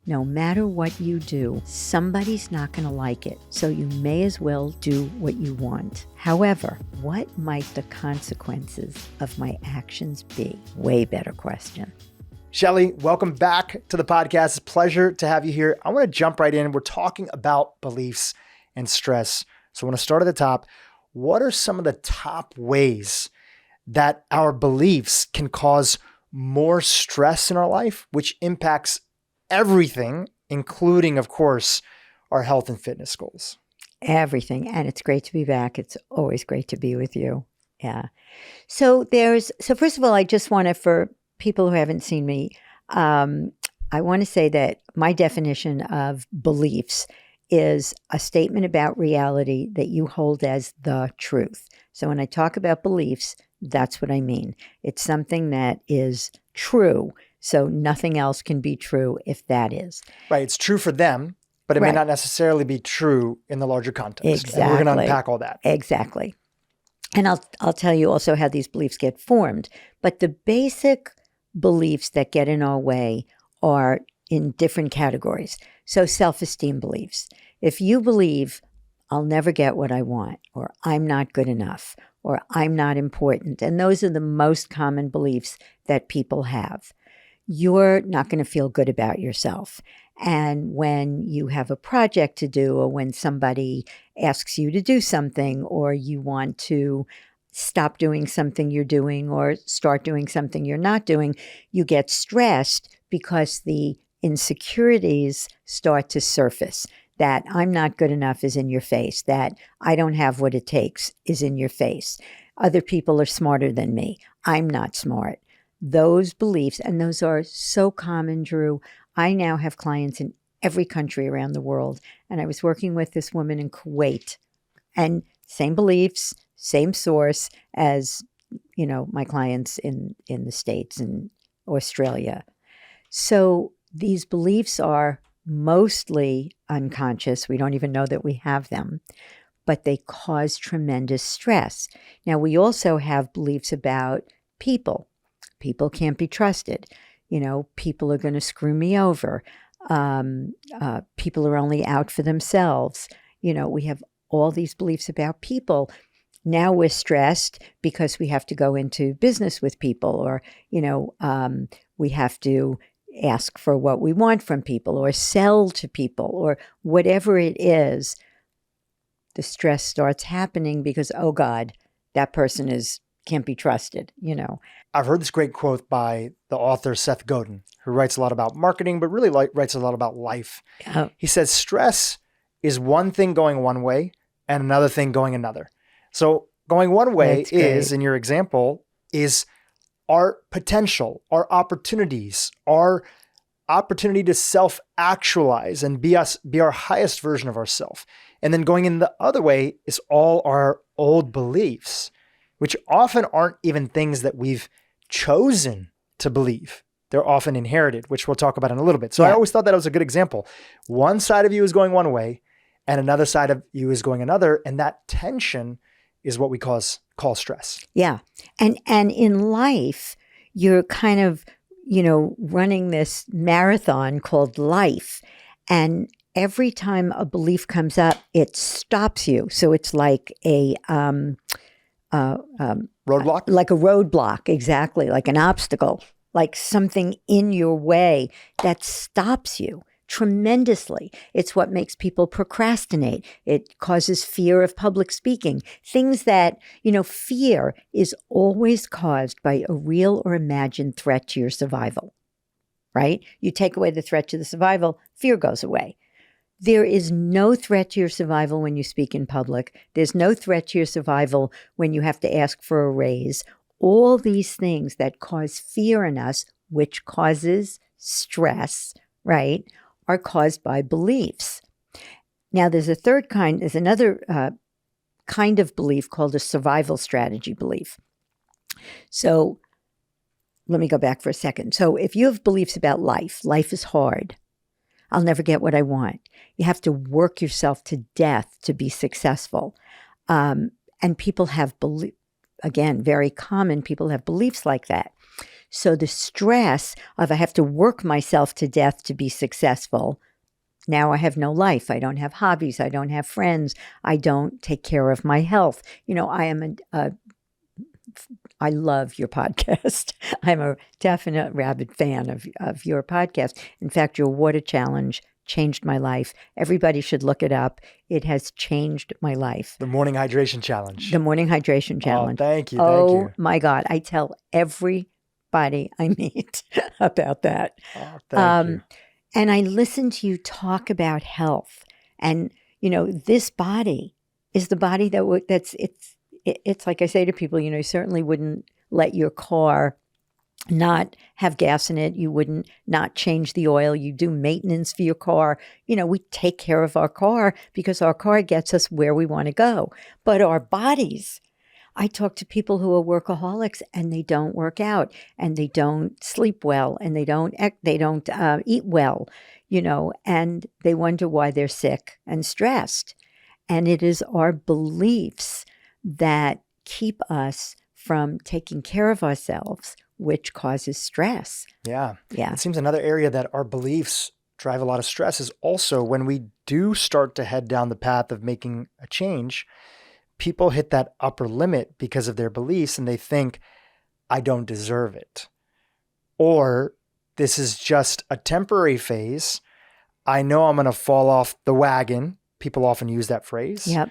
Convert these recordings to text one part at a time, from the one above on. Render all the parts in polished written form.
no matter what you do, somebody's not going to like it. So you may as well do what you want. However, what might the consequences of my actions be? Way better question. Shelly, welcome back to the podcast. It's a pleasure to have you here. I want to jump right in. We're talking about beliefs and stress. So I want to start at the top. What are some of the top ways that our beliefs can cause more stress in our life, which impacts everything, including, of course, our health and fitness goals? Everything. And it's great to be back. It's always great to be with you. Yeah. So first of all, I just want to, for people who haven't seen me, I want to say that my definition of beliefs is a statement about reality that you hold as the truth. So when I talk about beliefs, that's what I mean. It's something that is true. So nothing else can be true if that is. Right. It's true for them, but it may not necessarily be true in the larger context. Exactly. And we're going to unpack all that. Exactly. And I'll tell you also how these beliefs get formed. But the basic beliefs that get in our way are in different categories. So self-esteem beliefs. If you believe I'll never get what I want, or I'm not good enough, or I'm not important, and those are the most common beliefs that people have, you're not going to feel good about yourself. And when you have a project to do, or when somebody asks you to do something, or you want to stop doing something you're doing or start doing something you're not doing, you get stressed because the insecurities start to surface. That I'm not good enough is in your face. That I don't have what it takes is in your face. Other people are smarter than me. I'm not smart. Those beliefs, and those are so common, Dhru. I now have clients in every country around the world. And I was working with this woman in Kuwait, and same beliefs, same source as, my clients in the States and Australia. So these beliefs are mostly unconscious. We don't even know that we have them, but they cause tremendous stress. Now, we also have beliefs about people. People can't be trusted. People are going to screw me over. People are only out for themselves. We have all these beliefs about people. Now we're stressed because we have to go into business with people, or, we have to ask for what we want from people, or sell to people, or whatever it is. The stress starts happening because, oh God, that person can't be trusted, I've heard this great quote by the author Seth Godin, who writes a lot about marketing, but really writes a lot about life. Oh. He says, stress is one thing going one way and another thing going another. So going one way is, in your example, is our potential, our opportunities, our opportunity to self-actualize and be our highest version of ourselves. And then going in the other way is all our old beliefs, which often aren't even things that we've chosen to believe. They're often inherited, which we'll talk about in a little bit. So I always thought that was a good example. One side of you is going one way and another side of you is going another. And that tension is what we call stress. Yeah. And in life, you're kind of, running this marathon called life. And every time a belief comes up, it stops you. So it's like a roadblock? Like a roadblock, exactly. Like an obstacle, like something in your way that stops you tremendously. It's what makes people procrastinate. It causes fear of public speaking. Things that, fear is always caused by a real or imagined threat to your survival, right? You take away the threat to the survival, fear goes away. There is no threat to your survival when you speak in public. There's no threat to your survival when you have to ask for a raise. All these things that cause fear in us, which causes stress, right, are caused by beliefs. Now, there's another kind of belief called a survival strategy belief. So let me go back for a second. So if you have beliefs about life is hard. I'll never get what I want. You have to work yourself to death to be successful. And people have again, very common, people have beliefs like that. So the stress of I have to work myself to death to be successful. Now I have no life. I don't have hobbies. I don't have friends. I don't take care of my health. I love your podcast. I'm a definite rabid fan of your podcast. In fact, your water challenge changed my life. Everybody should look it up. It has changed my life. The morning hydration challenge. The morning hydration challenge. Oh, thank you. Oh my God. I tell everybody I meet about that. Oh, thank you. And I listen to you talk about health. And, this body is the body it's like I say to people, you certainly wouldn't let your car not have gas in it. You wouldn't not change the oil. You do maintenance for your car. We take care of our car because our car gets us where we want to go. But our bodies, I talk to people who are workaholics and they don't work out and they don't sleep well and they don't eat well, and they wonder why they're sick and stressed. And it is our beliefs that keep us from taking care of ourselves, which causes stress. Yeah. Yeah. It seems another area that our beliefs drive a lot of stress is also when we do start to head down the path of making a change, people hit that upper limit because of their beliefs and they think, I don't deserve it. Or this is just a temporary phase. I know I'm going to fall off the wagon. People often use that phrase. Yep.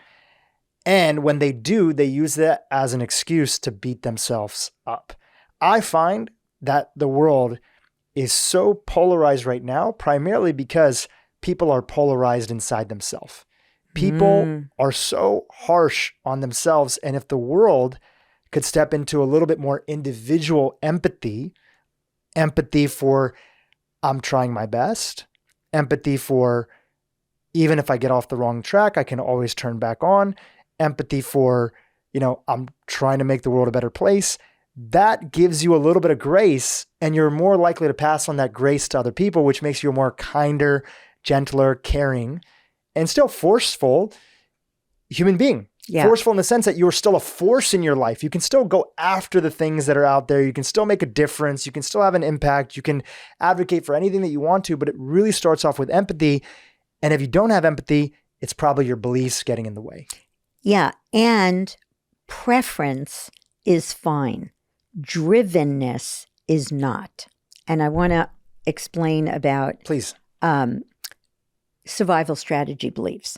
And when they do, they use that as an excuse to beat themselves up. I find that the world is so polarized right now, primarily because people are polarized inside themselves. People are so harsh on themselves. And if the world could step into a little bit more individual empathy for I'm trying my best, empathy for even if I get off the wrong track, I can always turn back on, empathy for, I'm trying to make the world a better place. That gives you a little bit of grace and you're more likely to pass on that grace to other people, which makes you a more kinder, gentler, caring, and still forceful human being. Yeah. Forceful in the sense that you're still a force in your life. You can still go after the things that are out there. You can still make a difference. You can still have an impact. You can advocate for anything that you want to, but it really starts off with empathy. And if you don't have empathy, it's probably your beliefs getting in the way. Yeah. And preference is fine. Drivenness is not. And I want to explain about please survival strategy beliefs.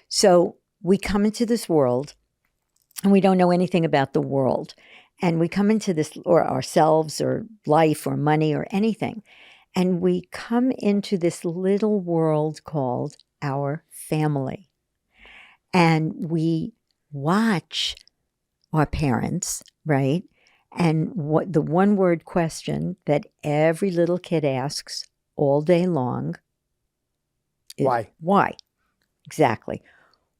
So we come into this world and we don't know anything about the world. And we come into this, or ourselves or life or money or anything. And we come into this little world called our family. And we watch our parents, right? And what the one word question that every little kid asks all day long is why? Why? Exactly.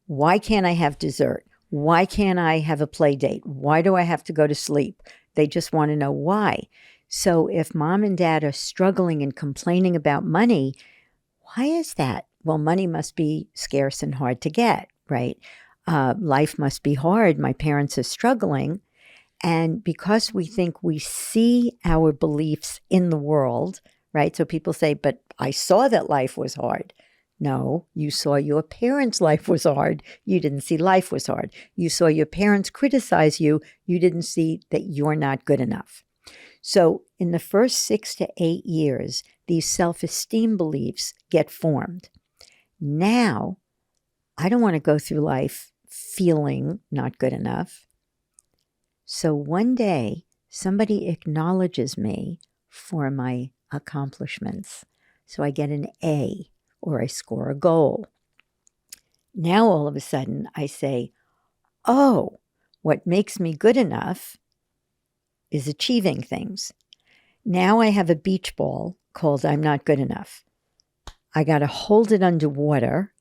Why can't I have dessert? Why can't I have a play date? Why do I have to go to sleep? They just want to know why. So if mom and dad are struggling and complaining about money, why is that? Well, money must be scarce and hard to get, right? Life must be hard. My parents are struggling. And because we think we see our beliefs in the world, right? So people say, but I saw that life was hard. No, you saw your parents' life was hard. You didn't see life was hard. You saw your parents criticize you. You didn't see that you're not good enough. So in the first 6 to 8 years, these self-esteem beliefs get formed. Now, I don't want to go through life feeling not good enough. So one day, somebody acknowledges me for my accomplishments. So I get an A or I score a goal. Now, all of a sudden, I say, oh, what makes me good enough is achieving things. Now I have a beach ball called I'm not good enough. I got to hold it underwater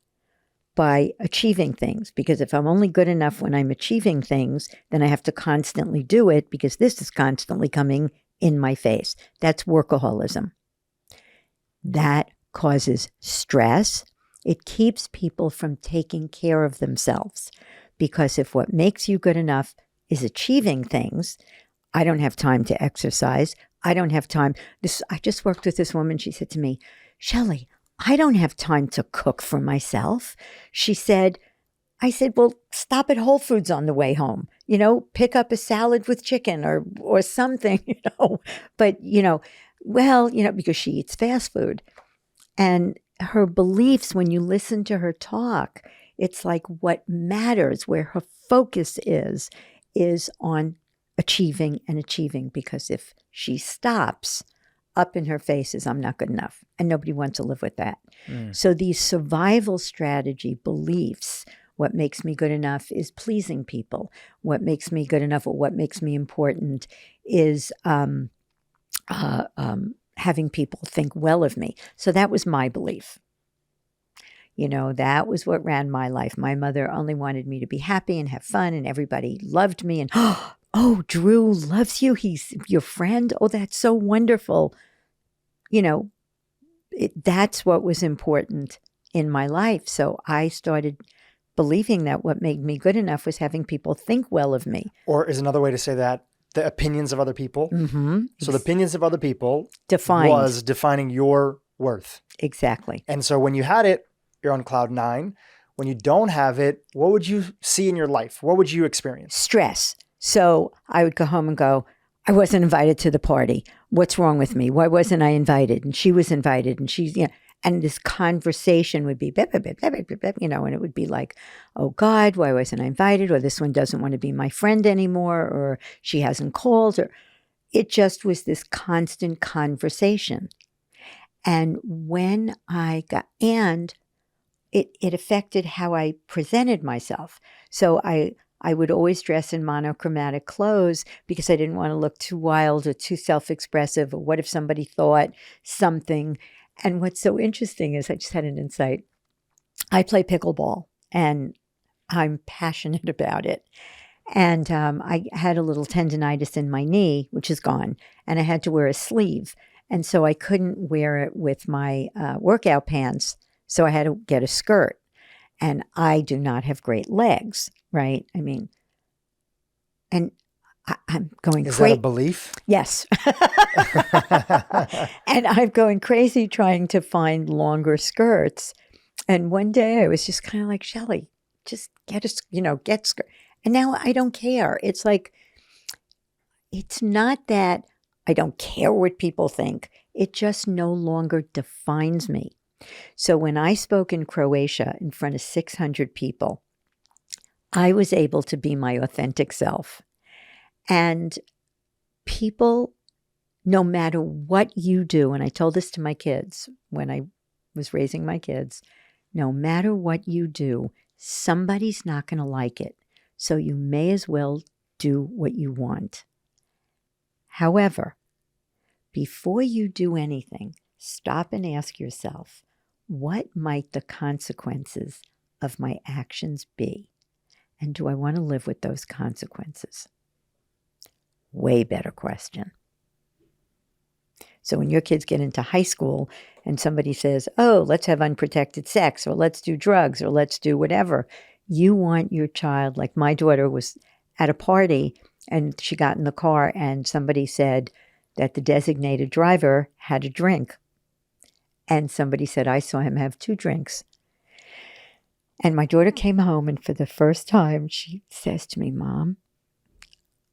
by achieving things, because if I'm only good enough when I'm achieving things, then I have to constantly do it because this is constantly coming in my face. That's workaholism. That causes stress. It keeps people from taking care of themselves, because if what makes you good enough is achieving things, I don't have time to exercise. I don't have time. I just worked with this woman. She said to me, Shelly, I don't have time to cook for myself. I said, well, stop at Whole Foods on the way home, pick up a salad with chicken or something, but, because she eats fast food. And her beliefs, when you listen to her talk, it's like what matters, where her focus is on achieving and achieving. Because if she stops, up in her face is, I'm not good enough. And nobody wants to live with that. So these survival strategy beliefs, what makes me good enough is pleasing people. What makes me good enough or what makes me important is having people think well of me. So that was my belief. That was what ran my life. My mother only wanted me to be happy and have fun, and everybody loved me. And, oh, Dhru loves you. He's your friend. Oh, that's so wonderful. That's what was important in my life. So I started believing that what made me good enough was having people think well of me. Or is another way to say that the opinions of other people. Mm-hmm. So the opinions of other people was defining your worth. Exactly. And so when you had it, you're on cloud 9. When you don't have it, what would you see in your life? What would you experience? Stress. So I would go home and go, I wasn't invited to the party. What's wrong with me? Why wasn't I invited? And she was invited, and she's, and this conversation would be, blah, blah, blah, blah, blah, blah, and it would be like, oh God, why wasn't I invited? Or this one doesn't want to be my friend anymore, or she hasn't called, or it just was this constant conversation. And when it affected how I presented myself. So I would always dress in monochromatic clothes because I didn't want to look too wild or too self-expressive, or what if somebody thought something. And what's so interesting is I just had an insight. I play pickleball and I'm passionate about it. And I had a little tendonitis in my knee, which is gone, and I had to wear a sleeve. And so I couldn't wear it with my workout pants. So I had to get a skirt. And I do not have great legs, right? I mean, and I'm going crazy. Is that a belief? Yes. And I'm going crazy trying to find longer skirts. And one day I was just kind of like, Shelly, just get skirt. And now I don't care. It's like, it's not that I don't care what people think. It just no longer defines me. So when I spoke in Croatia in front of 600 people, I was able to be my authentic self. And people, no matter what you do, and I told this to my kids when I was raising my kids, no matter what you do, somebody's not going to like it. So you may as well do what you want. However, before you do anything, stop and ask yourself, what might the consequences of my actions be? And do I want to live with those consequences? Way better question. So when your kids get into high school and somebody says, oh, let's have unprotected sex, or let's do drugs, or let's do whatever, you want your child, like my daughter was at a party and she got in the car and somebody said that the designated driver had a drink. And somebody said, I saw him have 2 drinks. And my daughter came home, and for the first time, she says to me, Mom,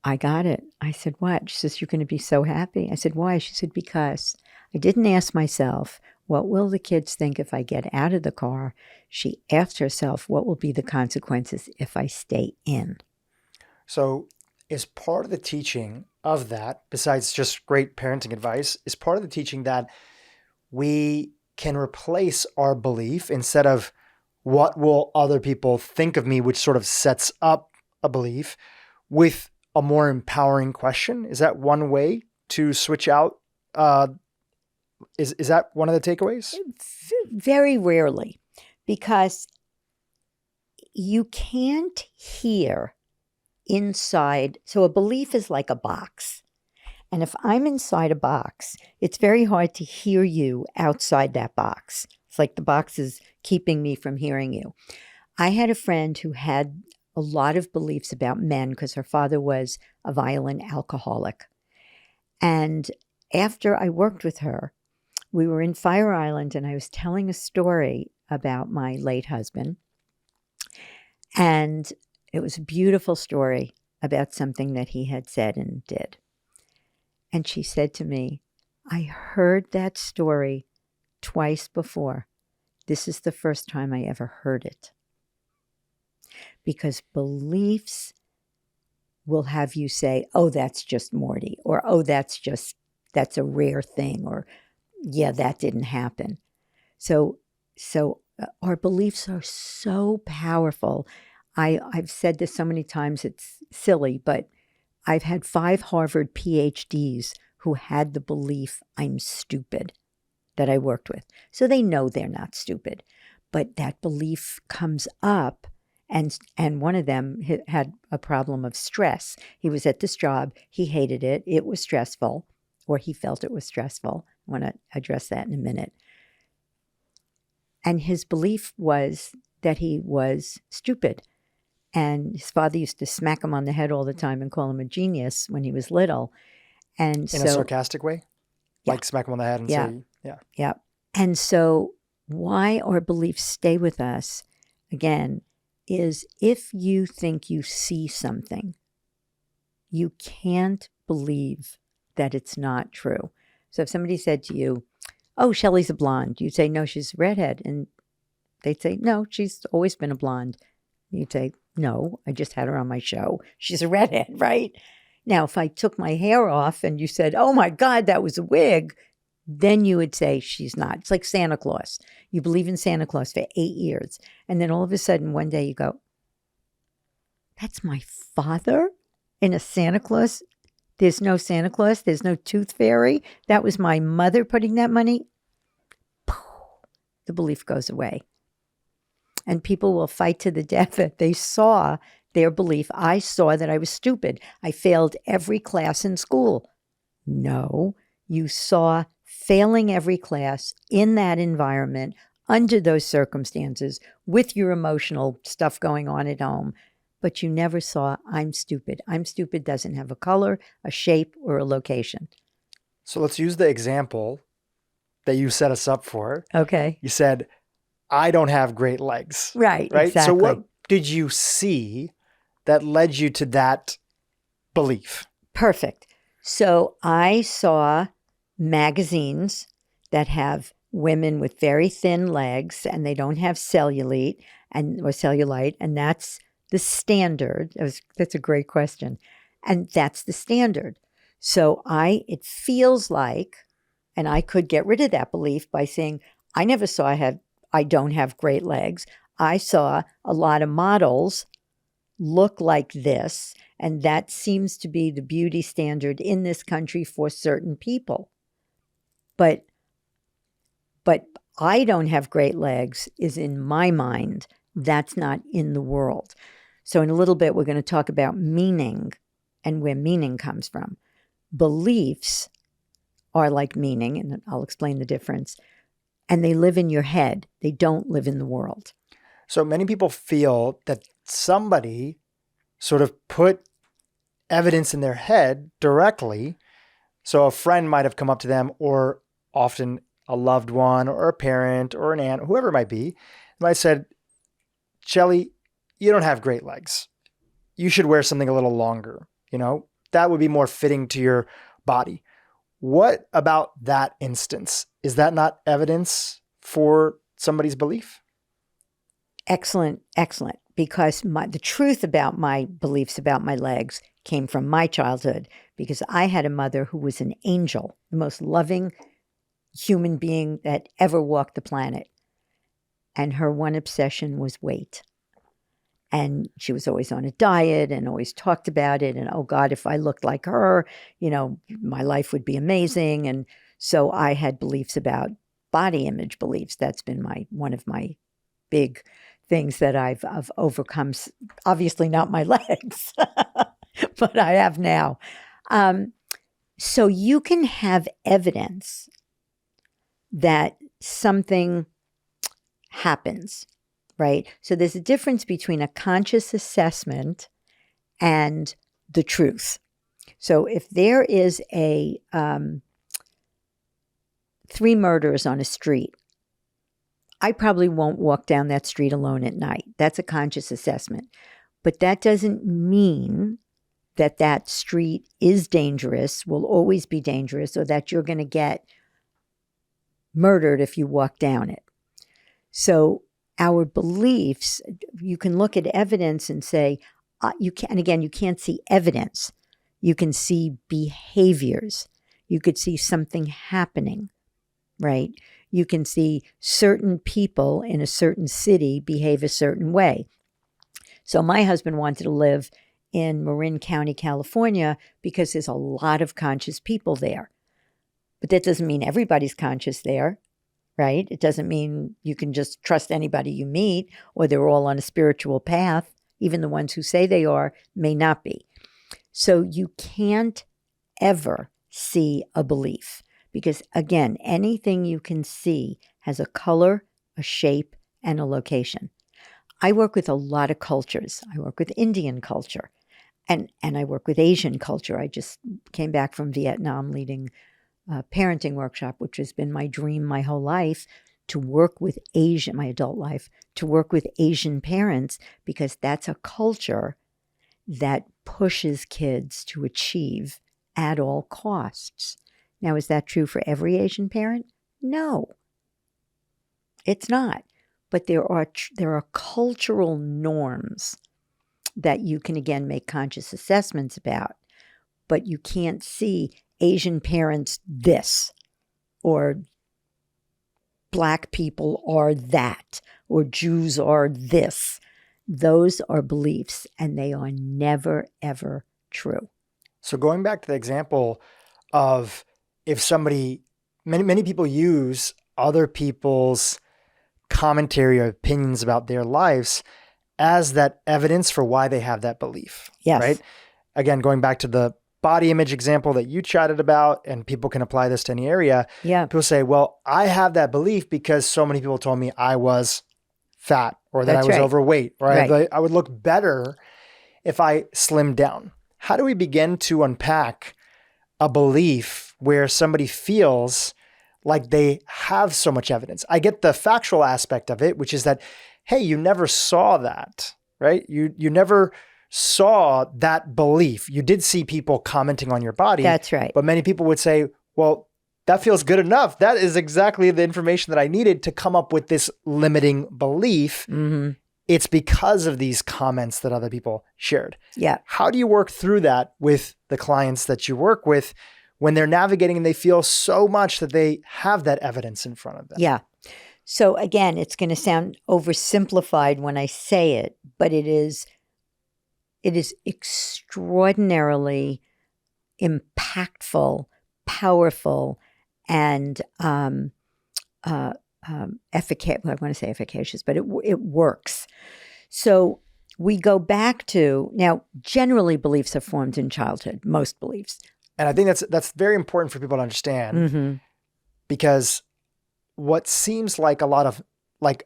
I got it. I said, what? She says, you're going to be so happy. I said, why? She said, because I didn't ask myself, what will the kids think if I get out of the car? She asked herself, what will be the consequences if I stay in? So is part of the teaching of that, besides just great parenting advice, is part of the teaching that we can replace our belief instead of what will other people think of me, which sort of sets up a belief, with a more empowering question? Is that one way to switch out? Is that one of the takeaways? Very rarely, because you can't hear inside. So a belief is like a box. And if I'm inside a box, it's very hard to hear you outside that box. It's like the box is keeping me from hearing you. I had a friend who had a lot of beliefs about men because her father was a violent alcoholic. And after I worked with her, we were in Fire Island and I was telling a story about my late husband. And it was a beautiful story about something that he had said and did. And she said to me, I heard that story twice before. This is the first time I ever heard it. Because beliefs will have you say, oh, that's just Morty, or oh, that's a rare thing, or yeah, that didn't happen. So our beliefs are so powerful. I've said this so many times, it's silly, but I've had 5 Harvard PhDs who had the belief I'm stupid that I worked with. So they know they're not stupid, but that belief comes up. And one of them had a problem of stress. He was at this job. He hated it. It was stressful, or he felt it was stressful. I want to address that in a minute. And his belief was that he was stupid. And his father used to smack him on the head all the time and call him a genius when he was little. And in a sarcastic way? Yeah. Like smack him on the head and say, yeah. Yeah. And so why our beliefs stay with us, again, is if you think you see something, you can't believe that it's not true. So if somebody said to you, oh, Shelly's a blonde, you'd say, no, she's a redhead. And they'd say, no, she's always been a blonde. You'd say, no, I just had her on my show. She's a redhead, right? Now, if I took my hair off and you said, oh my God, that was a wig, then you would say she's not. It's like Santa Claus. You believe in Santa Claus for 8 years. And then all of a sudden, one day you go, that's my father in a Santa Claus? There's no Santa Claus. There's no tooth fairy. That was my mother putting that money. The belief goes away. And people will fight to the death that they saw their belief. I saw that I was stupid. I failed every class in school. No, you saw failing every class in that environment, under those circumstances, with your emotional stuff going on at home. But you never saw, I'm stupid. I'm stupid doesn't have a color, a shape, or a location. So let's use the example that you set us up for. Okay. You said, I don't have great legs. Right, Right? exactly. So what did you see that led you to that belief? Perfect. So I saw magazines that have women with very thin legs and they don't have cellulite, and that's the standard. That's a great question. And that's the standard. So it feels like, and I could get rid of that belief by saying, I never saw I don't have great legs. I saw a lot of models look like this, and that seems to be the beauty standard in this country for certain people. But I don't have great legs is in my mind. That's not in the world. So in a little bit, we're going to talk about meaning and where meaning comes from. Beliefs are like meaning, and I'll explain the difference. And they live in your head. They don't live in the world. So many people feel that somebody sort of put evidence in their head directly. So a friend might have come up to them, or often a loved one or a parent or an aunt, whoever it might be, might have said, Shelly, you don't have great legs. You should wear something a little longer. That would be more fitting to your body. What about that instance? Is that not evidence for somebody's belief? Excellent. Because the truth about my beliefs about my legs came from my childhood, because I had a mother who was an angel, the most loving human being that ever walked the planet. And her one obsession was weight. And she was always on a diet and always talked about it. And, oh God, if I looked like her, my life would be amazing. And so I had beliefs about body image beliefs. That's been one of my big things that I've overcome. Obviously not my legs, but I have now. So you can have evidence that something happens, right? So there's a difference between a conscious assessment and the truth. So if there is a 3 murders on a street. I probably won't walk down that street alone at night. That's a conscious assessment. But that doesn't mean that that street is dangerous, will always be dangerous, or that you're going to get murdered if you walk down it. So our beliefs, you can look at evidence and say, you can't see evidence. You can see behaviors. You could see something happening, right? You can see certain people in a certain city behave a certain way. So my husband wanted to live in Marin County, California, because there's a lot of conscious people there. But that doesn't mean everybody's conscious there, right? It doesn't mean you can just trust anybody you meet, or they're all on a spiritual path. Even the ones who say they are may not be. So you can't ever see a belief because, again, anything you can see has a color, a shape, and a location. I work with a lot of cultures. I work with Indian culture, and I work with Asian culture. I just came back from Vietnam leading a parenting workshop, which has been my dream my whole life, to work with my adult life, to work with Asian parents, because that's a culture that pushes kids to achieve at all costs. Now, is that true for every Asian parent? No, it's not. But there are cultural norms that you can, again, make conscious assessments about, but you can't see Asian parents this, or Black people are that, or Jews are this. Those are beliefs, and they are never, ever true. So going back to the example of if somebody, many people use other people's commentary or opinions about their lives as that evidence for why they have that belief. Yes. Right? Again, going back to the body image example that you chatted about, and people can apply this to any area. Yeah. People say, well, I have that belief because so many people told me I was fat, or that I was overweight, or I would look better if I slimmed down. How do we begin to unpack a belief where somebody feels like they have so much evidence? I get the factual aspect of it, which is that, hey, you never saw that, right? You never saw that belief. You did see people commenting on your body. That's right. But many people would say, well, that feels good enough. That is exactly the information that I needed to come up with this limiting belief. Mm-hmm. It's because of these comments that other people shared. Yeah. How do you work through that with the clients that you work with when they're navigating and they feel so much that they have that evidence in front of them? Yeah. So again, it's going to sound oversimplified when I say it, but it is extraordinarily impactful, powerful, and efficacious. Well, I want to say efficacious, but it works. So we go back to, now, generally beliefs are formed in childhood, most beliefs. And I think that's very important for people to understand, Mm-hmm. because what seems like a lot of like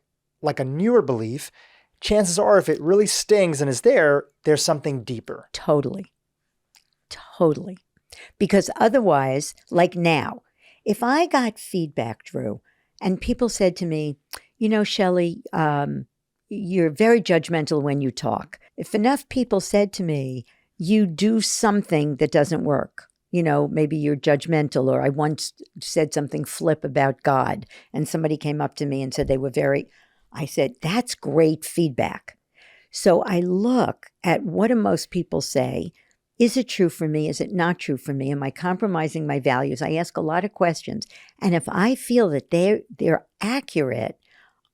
a newer belief, chances are if it really stings and is there, there's something deeper. Totally. Because otherwise, like now, if I got feedback, Dhru, and people said to me, Shelly, you're very judgmental when you talk. If enough people said to me, you do something that doesn't work, maybe you're judgmental, or I once said something flip about God, and somebody came up to me and said I said, that's great feedback. So I look at what do most people say. Is it true for me? Is it not true for me? Am I compromising my values? I ask a lot of questions. And if I feel that they're accurate,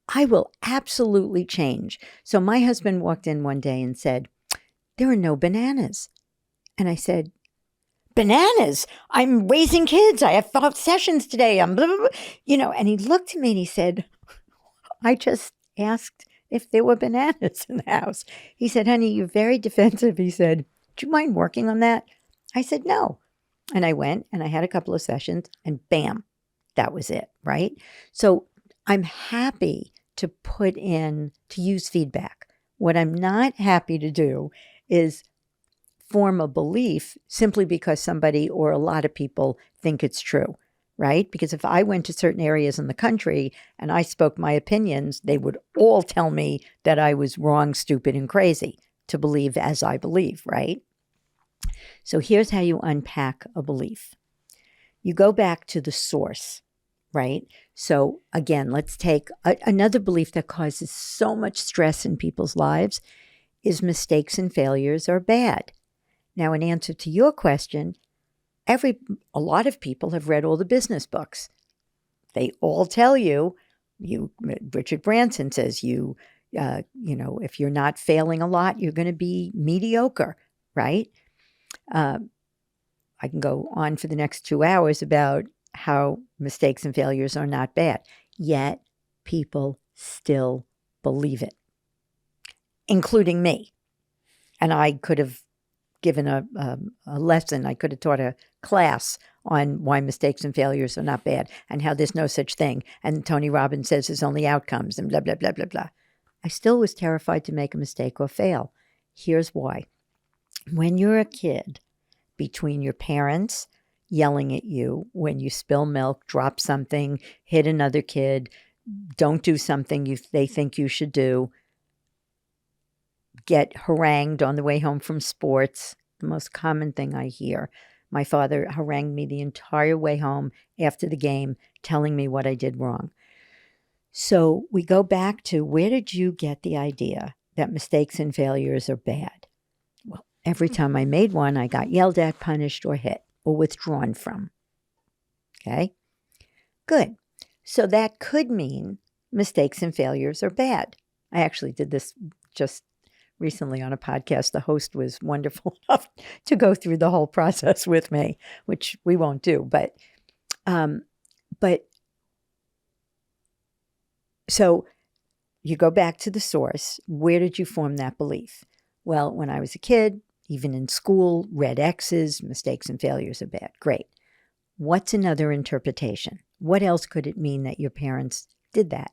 I will absolutely change. So my husband walked in one day and said, there are no bananas. And I said, bananas? I'm raising kids. I have 5 sessions today. I'm blah, blah, blah. And he looked at me and he said, I just asked if there were bananas in the house. He said, honey, you're very defensive. He said, do you mind working on that? I said, no. And I went and I had a couple of sessions and bam, that was it, right? So I'm happy to use feedback. What I'm not happy to do is form a belief simply because somebody or a lot of people think it's true. right? Because if I went to certain areas in the country and I spoke my opinions, they would all tell me that I was wrong, stupid, and crazy to believe as I believe, right? So here's how you unpack a belief. You go back to the source, right? So again, let's take another belief that causes so much stress in people's lives is mistakes and failures are bad. Now, in answer to your question, a lot of people have read all the business books. They all tell you, Richard Branson says if you're not failing a lot, you're going to be mediocre, right? I can go on for the next 2 hours about how mistakes and failures are not bad. Yet people still believe it, including me. And I could have given a lesson. I could have taught a class on why mistakes and failures are not bad and how there's no such thing. And Tony Robbins says there's only outcomes and blah, blah, blah, blah, blah. I still was terrified to make a mistake or fail. Here's why. When you're a kid, between your parents yelling at you when you spill milk, drop something, hit another kid, don't do something they think you should do, get harangued on the way home from sports, the most common thing I hear. My father harangued me the entire way home after the game, telling me what I did wrong. So we go back to, where did you get the idea that mistakes and failures are bad? Well, every time I made one, I got yelled at, punished, or hit, or withdrawn from. Okay? Good. So that could mean mistakes and failures are bad. I actually did this just recently on a podcast. The host was wonderful enough to go through the whole process with me, which we won't do. But so you go back to the source. Where did you form that belief? Well, when I was a kid, even in school, red X's, mistakes and failures are bad. Great. What's another interpretation? What else could it mean that your parents did that?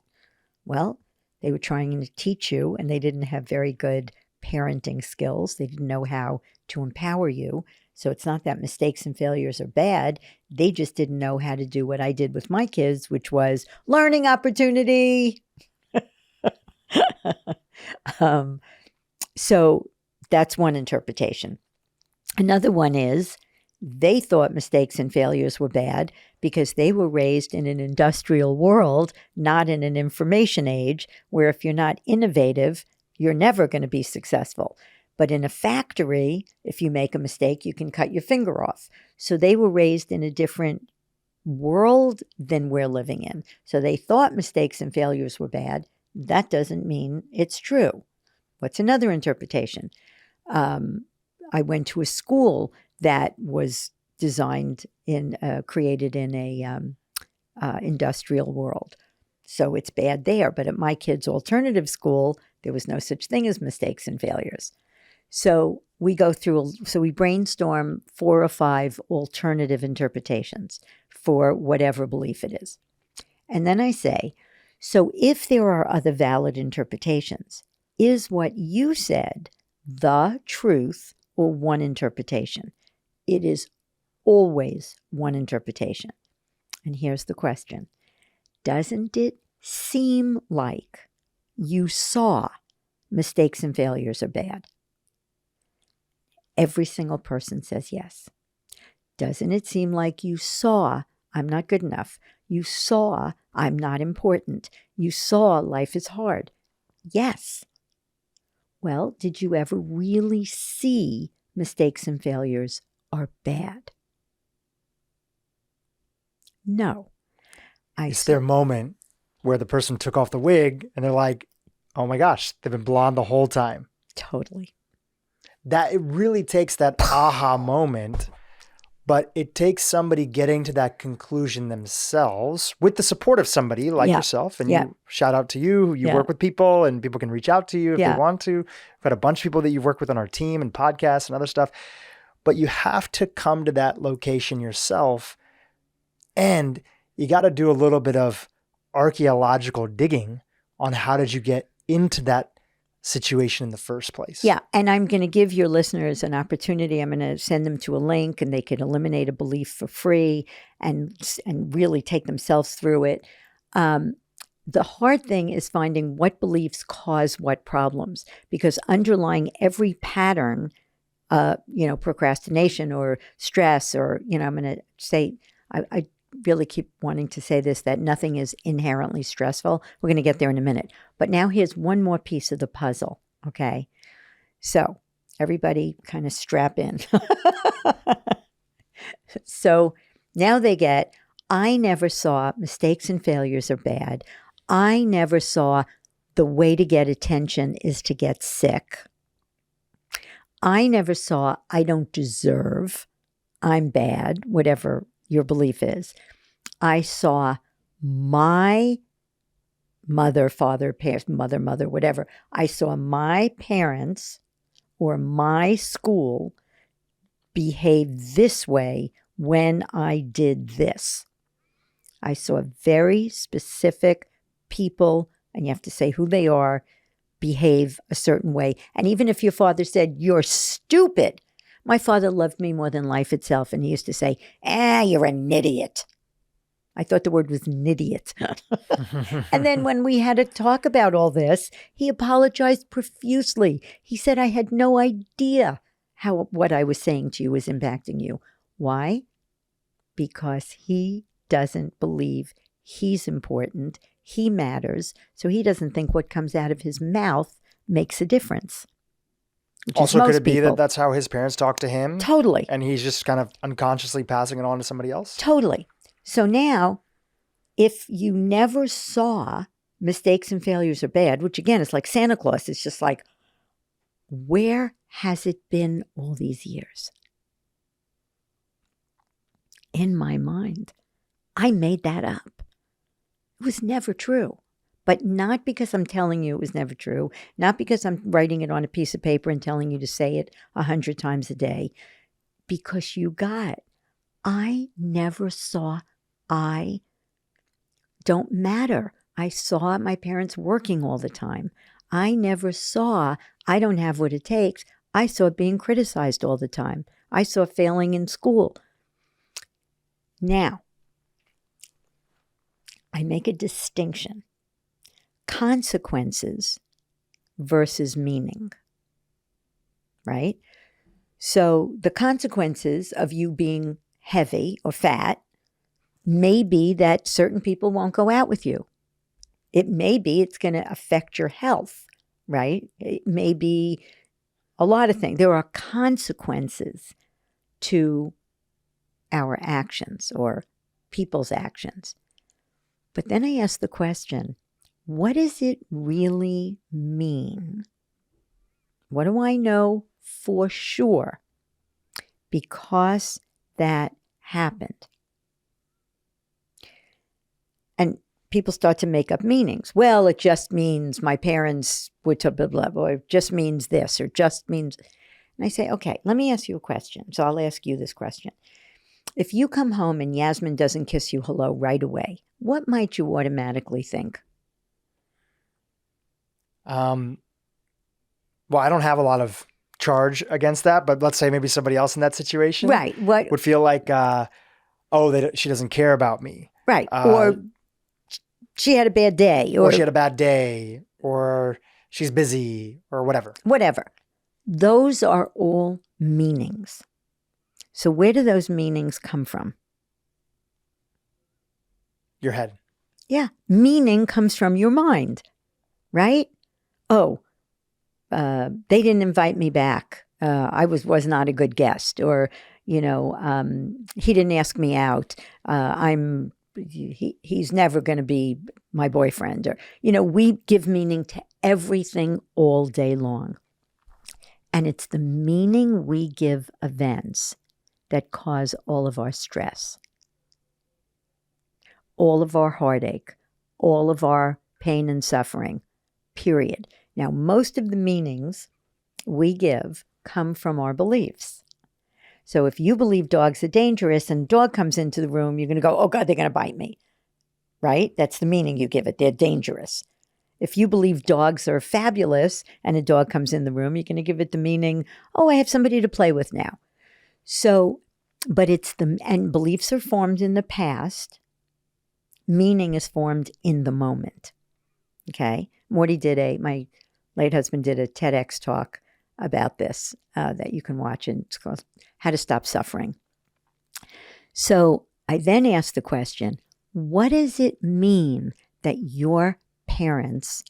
Well, they were trying to teach you, and they didn't have very good parenting skills. They didn't know how to empower you. So it's not that mistakes and failures are bad. They just didn't know how to do what I did with my kids, which was learning opportunity. So that's one interpretation. Another one is they thought mistakes and failures were bad because they were raised in an industrial world, not in an information age, where if you're not innovative, you're never going to be successful. But in a factory, if you make a mistake, you can cut your finger off. So they were raised in a different world than we're living in. So they thought mistakes and failures were bad. That doesn't mean it's true. What's another interpretation? I went to a school that was created in a industrial world. So it's bad there. But at my kids' alternative school, there was no such thing as mistakes and failures. So we brainstorm 4 or 5 alternative interpretations for whatever belief it is. And then I say, so if there are other valid interpretations, is what you said the truth or one interpretation? It is always one interpretation. And here's the question. Doesn't it seem like you saw mistakes and failures are bad? Every single person says yes. Doesn't it seem like you saw, I'm not good enough? You saw, I'm not important. You saw, life is hard. Yes. Well, did you ever really see mistakes and failures are bad? No. It's their moment where the person took off the wig and they're like, oh my gosh, they've been blonde the whole time. Totally. That it really takes that aha moment, but it takes somebody getting to that conclusion themselves with the support of somebody like yourself. And you shout out to you, you work with people and people can reach out to you if they want to. We've got a bunch of people that you've worked with on our team and podcasts and other stuff, but you have to come to that location yourself. And you got to do a little bit of archaeological digging on how did you get into that situation in the first place. Yeah. And I'm going to give your listeners an opportunity. I'm going to send them to a link and they can eliminate a belief for free and really take themselves through it. The hard thing is finding what beliefs cause what problems, because underlying every pattern, procrastination or stress, or, I'm going to say, I really keep wanting to say this, that nothing is inherently stressful. We're going to get there in a minute. But now here's one more piece of the puzzle, okay? So everybody kind of strap in. So now they get, I never saw mistakes and failures are bad. I never saw the way to get attention is to get sick. I never saw I don't deserve, I'm bad, whatever your belief is. I saw my mother, father, parents, mother, whatever. I saw my parents or my school behave this way when I did this. I saw very specific people, and you have to say who they are, behave a certain way. And even if your father said, you're stupid, my father loved me more than life itself. And he used to say, you're an idiot. I thought the word was an idiot. And then when we had to talk about all this, he apologized profusely. He said, I had no idea how what I was saying to you was impacting you. Why? Because he doesn't believe he's important. He matters. So he doesn't think what comes out of his mouth makes a difference. Also, could it be that that's how his parents talk to him? Totally. And he's just kind of unconsciously passing it on to somebody else? Totally. So now, if you never saw mistakes and failures are bad, which again is like Santa Claus, it's just like, where has it been all these years? In my mind, I made that up. It was never true. But not because I'm telling you it was never true, not because I'm writing it on a piece of paper and telling you to say it 100 times a day, because I never saw I don't matter. I saw my parents working all the time. I never saw I don't have what it takes. I saw being criticized all the time. I saw failing in school. Now, I make a distinction. Consequences versus meaning, right? So the consequences of you being heavy or fat may be that certain people won't go out with you. It may be it's going to affect your health, right? It may be a lot of things. There are consequences to our actions or people's actions. But then I ask the question, what does it really mean? What do I know for sure? Because that happened. And people start to make up meanings. Well, it just means my parents would blah, blah, blah, or it just means this, or just means. And I say, okay, let me ask you a question. So I'll ask you this question. If you come home and Yasmin doesn't kiss you hello right away, what might you automatically think? Well, I don't have a lot of charge against that, but let's say maybe somebody else in that situation would feel like, she doesn't care about me. Right. Or she had a bad day. Or she had a bad day. Or she's busy. Or whatever. Whatever. Those are all meanings. So where do those meanings come from? Your head. Yeah. Meaning comes from your mind, right? They didn't invite me back. I was not a good guest, or, he didn't ask me out. He's never going to be my boyfriend, or, we give meaning to everything all day long. And it's the meaning we give events that cause all of our stress, all of our heartache, all of our pain and suffering, period. Now, most of the meanings we give come from our beliefs. So if you believe dogs are dangerous and a dog comes into the room, you're going to go, oh God, they're going to bite me, right? That's the meaning you give it. They're dangerous. If you believe dogs are fabulous and a dog comes in the room, you're going to give it the meaning, oh, I have somebody to play with now. So, but and beliefs are formed in the past. Meaning is formed in the moment. Okay. My late husband did a TEDx talk about this that you can watch, and it's called How to Stop Suffering. So I then asked the question, what does it mean that your parents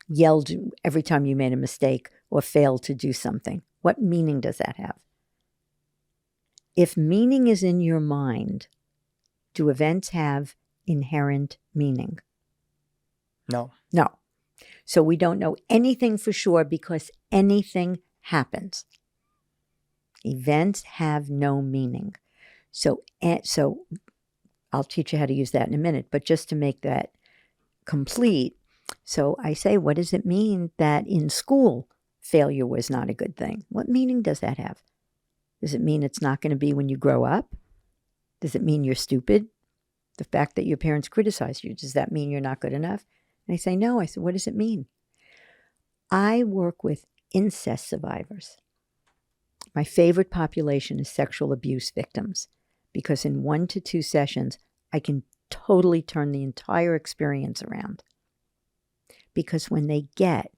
yelled every time you made a mistake or failed to do something? What meaning does that have? If meaning is in your mind, do events have inherent meaning? No. No. So we don't know anything for sure because anything happens. Events have no meaning. So I'll teach you how to use that in a minute, but just to make that complete. So I say, what does it mean that in school failure was not a good thing? What meaning does that have? Does it mean it's not going to be when you grow up? Does it mean you're stupid? The fact that your parents criticize you, does that mean you're not good enough? And I say, no. I said, what does it mean? I work with incest survivors. My favorite population is sexual abuse victims because in 1 to 2 sessions, I can totally turn the entire experience around. Because when they get,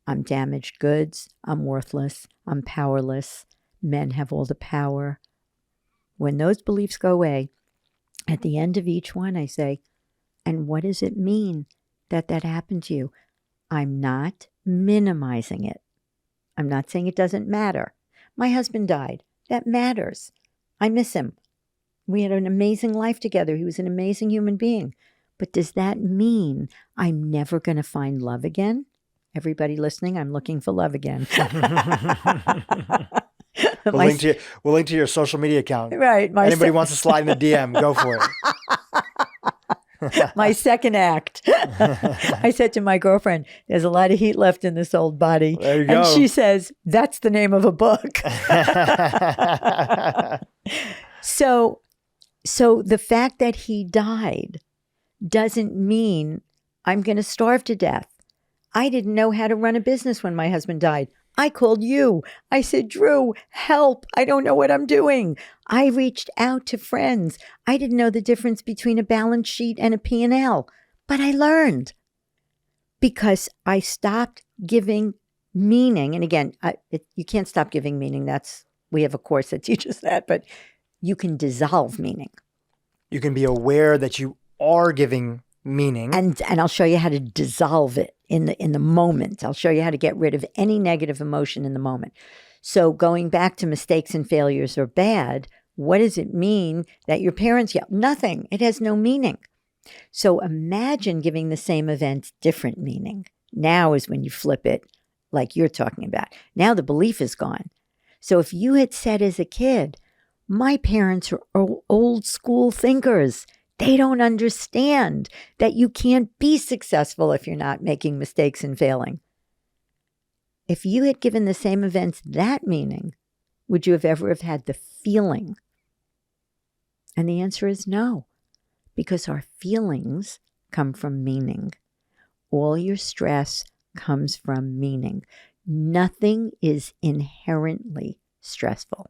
I'm damaged goods, I'm worthless, I'm powerless, men have all the power. When those beliefs go away, at the end of each one, I say, and what does it mean that happened to you? I'm not minimizing it. I'm not saying it doesn't matter. My husband died. That matters. I miss him. We had an amazing life together. He was an amazing human being. But does that mean I'm never going to find love again? Everybody listening, I'm looking for love again. We'll link to your social media account. Right. Anybody wants to slide in a DM, go for it. My second act. I said to my girlfriend, there's a lot of heat left in this old body. There you go. And she says, that's the name of a book. So the fact that he died doesn't mean I'm going to starve to death. I didn't know how to run a business when my husband died. I called you. I said, Dhru, help. I don't know what I'm doing. I reached out to friends. I didn't know the difference between a balance sheet and a P&L, but I learned because I stopped giving meaning. And again, you can't stop giving meaning. We have a course that teaches that, but you can dissolve meaning. You can be aware that you are giving meaning. And I'll show you how to dissolve it in the moment. I'll show you how to get rid of any negative emotion in the moment. So going back to mistakes and failures are bad, what does it mean that your parents yell? Nothing. It has no meaning. So imagine giving the same event different meaning. Now is when you flip it like you're talking about. Now the belief is gone. So if you had said as a kid, my parents are old school thinkers. They don't understand that you can't be successful if you're not making mistakes and failing. If you had given the same events that meaning, would you have ever had the feeling? And the answer is no, because our feelings come from meaning. All your stress comes from meaning. Nothing is inherently stressful.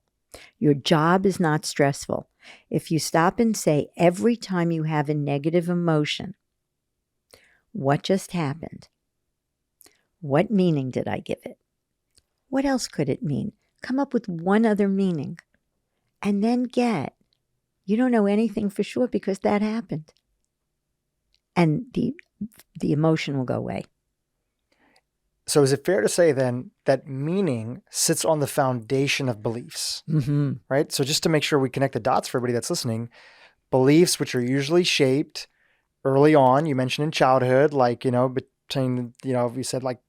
Your job is not stressful. If you stop and say every time you have a negative emotion, what just happened? What meaning did I give it? What else could it mean? Come up with one other meaning. And then you don't know anything for sure because that happened. And the emotion will go away. So is it fair to say then that meaning sits on the foundation of beliefs, right? So just to make sure we connect the dots for everybody that's listening, beliefs, which are usually shaped early on, you mentioned in childhood, like, between, you said like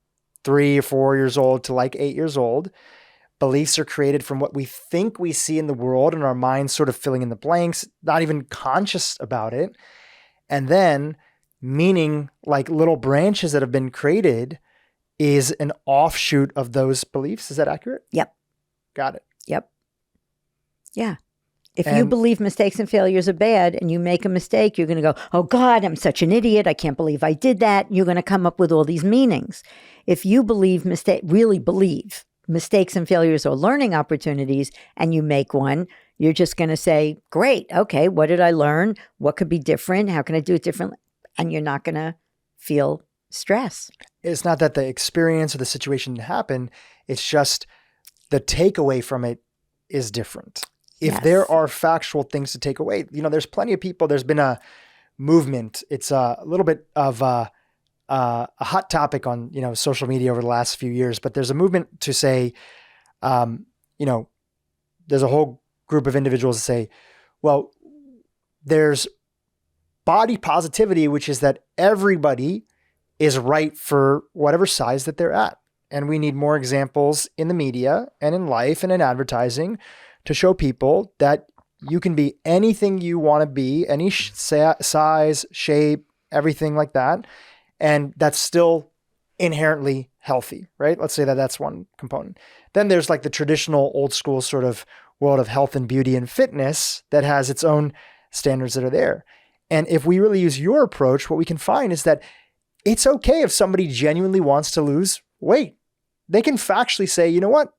3 or 4 years old to like 8 years old, beliefs are created from what we think we see in the world and our minds sort of filling in the blanks, not even conscious about it. And then meaning, like little branches that have been created, is an offshoot of those beliefs. Is that accurate? Yep. Got it. Yep. Yeah. If you believe mistakes and failures are bad and you make a mistake, you're going to go, oh God, I'm such an idiot. I can't believe I did that. You're going to come up with all these meanings. If you really believe mistakes and failures are learning opportunities and you make one, you're just going to say, great, okay, what did I learn? What could be different? How can I do it differently? And you're not going to feel stress. It's not that the experience or the situation didn't happen. It's just the takeaway from it is different. If there are factual things to take away, there's plenty of people, there's been a movement. It's a little bit of a hot topic on, social media over the last few years, but there's a movement to say, there's a whole group of individuals that say, well, there's body positivity, which is that everybody is right for whatever size that they're at. And we need more examples in the media and in life and in advertising to show people that you can be anything you want to be, any size, shape, everything like that. And that's still inherently healthy, right? Let's say that that's one component. Then there's like the traditional old school sort of world of health and beauty and fitness that has its own standards that are there. And if we really use your approach, what we can find is that it's okay if somebody genuinely wants to lose weight. They can factually say, you know what?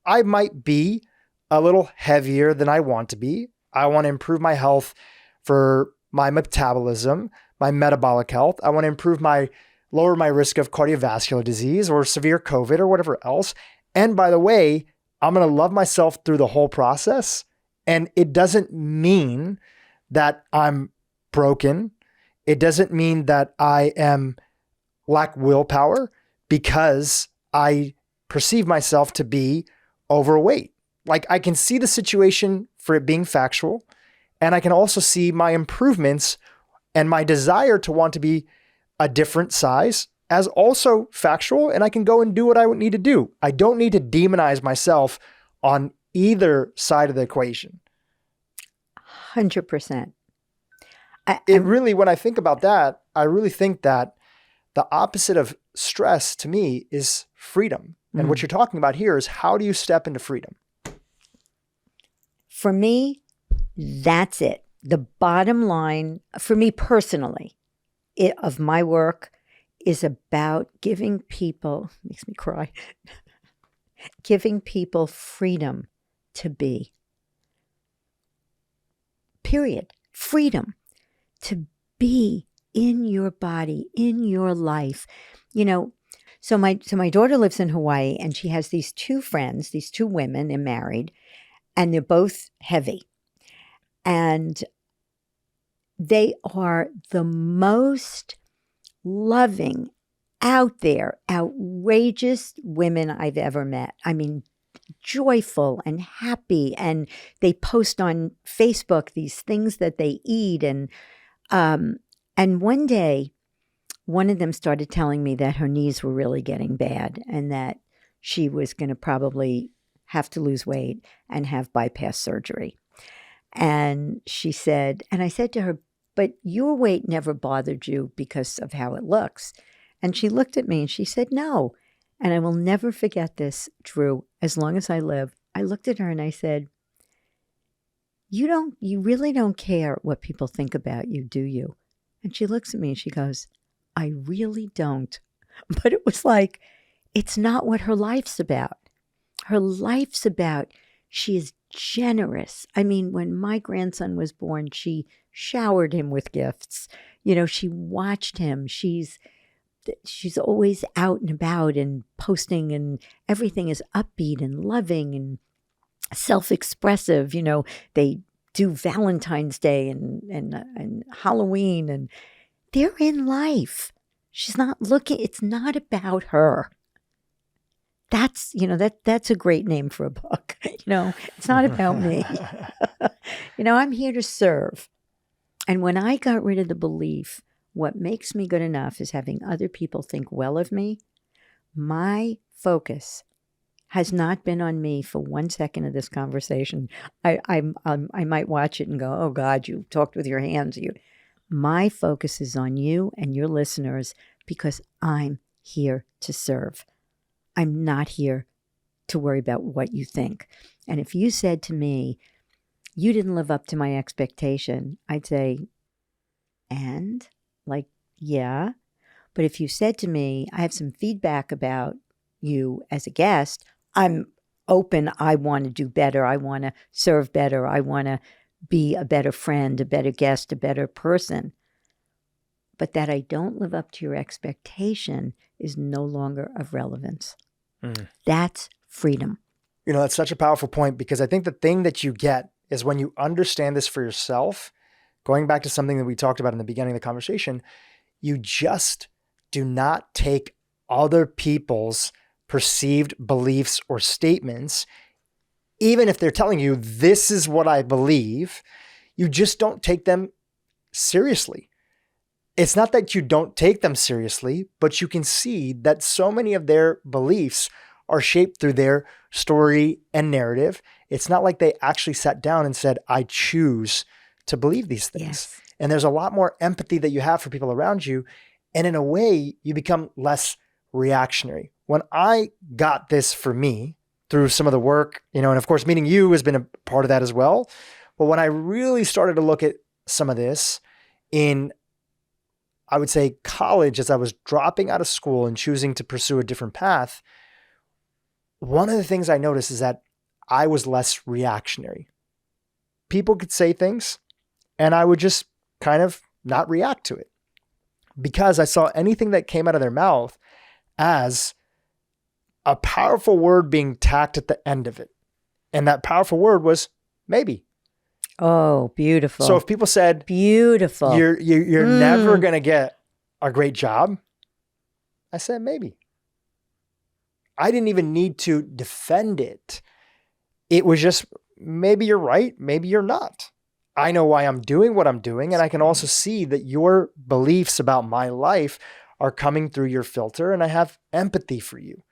I might be a little heavier than I want to be. I want to improve my health for my metabolism, my metabolic health. I want to lower my risk of cardiovascular disease or severe COVID or whatever else. And by the way, I'm going to love myself through the whole process. And it doesn't mean that I'm broken. It doesn't mean that I lack willpower because I perceive myself to be overweight. Like I can see the situation for it being factual, and I can also see my improvements and my desire to want to be a different size as also factual, and I can go and do what I would need to do. I don't need to demonize myself on either side of the equation. 100%. When I think about that, I really think that the opposite of stress to me is freedom. And what you're talking about here is how do you step into freedom? For me, that's it. The bottom line, for me personally, of my work is about giving people, makes me cry, giving people freedom to be. Period. Freedom to be in your body, in your life. So my daughter lives in Hawaii, and she has these two friends, these two women, they're married, and they're both heavy. And they are the most loving, out there, outrageous women I've ever met. I mean, joyful and happy. And they post on Facebook these things that they eat. And one day, one of them started telling me that her knees were really getting bad and that she was going to probably have to lose weight and have bypass surgery. And she said, and I said to her, but your weight never bothered you because of how it looks. And she looked at me and she said, no. And I will never forget this, Dhru, as long as I live. I looked at her and I said, you really don't care what people think about you, do you? And she looks at me and she goes, I really don't. But it was like, it's not what her life's about. Her life's about, she is generous. I mean, when my grandson was born, she showered him with gifts. She watched him. She's always out and about and posting, and everything is upbeat and loving and self-expressive. They do Valentine's Day and Halloween, and they're in life. She's not looking, it's not about her. That's, that's a great name for a book. It's not about me. I'm here to serve. And when I got rid of the belief, what makes me good enough is having other people think well of me, my focus has not been on me for 1 second of this conversation. I might watch it and go, oh God, you talked with your hands. My focus is on you and your listeners because I'm here to serve. I'm not here to worry about what you think. And if you said to me, you didn't live up to my expectation, I'd say, and? Like, yeah. But if you said to me, I have some feedback about you as a guest, I'm open. I want to do better. I want to serve better. I want to be a better friend, a better guest, a better person. But that I don't live up to your expectation is no longer of relevance. That's freedom. You know, that's such a powerful point, because I think the thing that you get is when you understand this for yourself, going back to something that we talked about in the beginning of the conversation, you just do not take other people's perceived beliefs or statements, even if they're telling you, this is what I believe, you just don't take them seriously. It's not that you don't take them seriously, but you can see that so many of their beliefs are shaped through their story and narrative. It's not like they actually sat down and said, I choose to believe these things. Yes. And there's a lot more empathy that you have for people around you. And in a way, you become less reactionary. When I got this for me through some of the work, and of course, meeting you has been a part of that as well. But when I really started to look at some of this in, I would say, college, as I was dropping out of school and choosing to pursue a different path, one of the things I noticed is that I was less reactionary. People could say things and I would just kind of not react to it, because I saw anything that came out of their mouth as a powerful word being tacked at the end of it. And that powerful word was maybe. Oh, beautiful. So if people said, beautiful, you're never going to get a great job, I said, maybe. I didn't even need to defend it. It was just, maybe you're right, maybe you're not. I know why I'm doing what I'm doing. And I can also see that your beliefs about my life are coming through your filter, and I have empathy for you.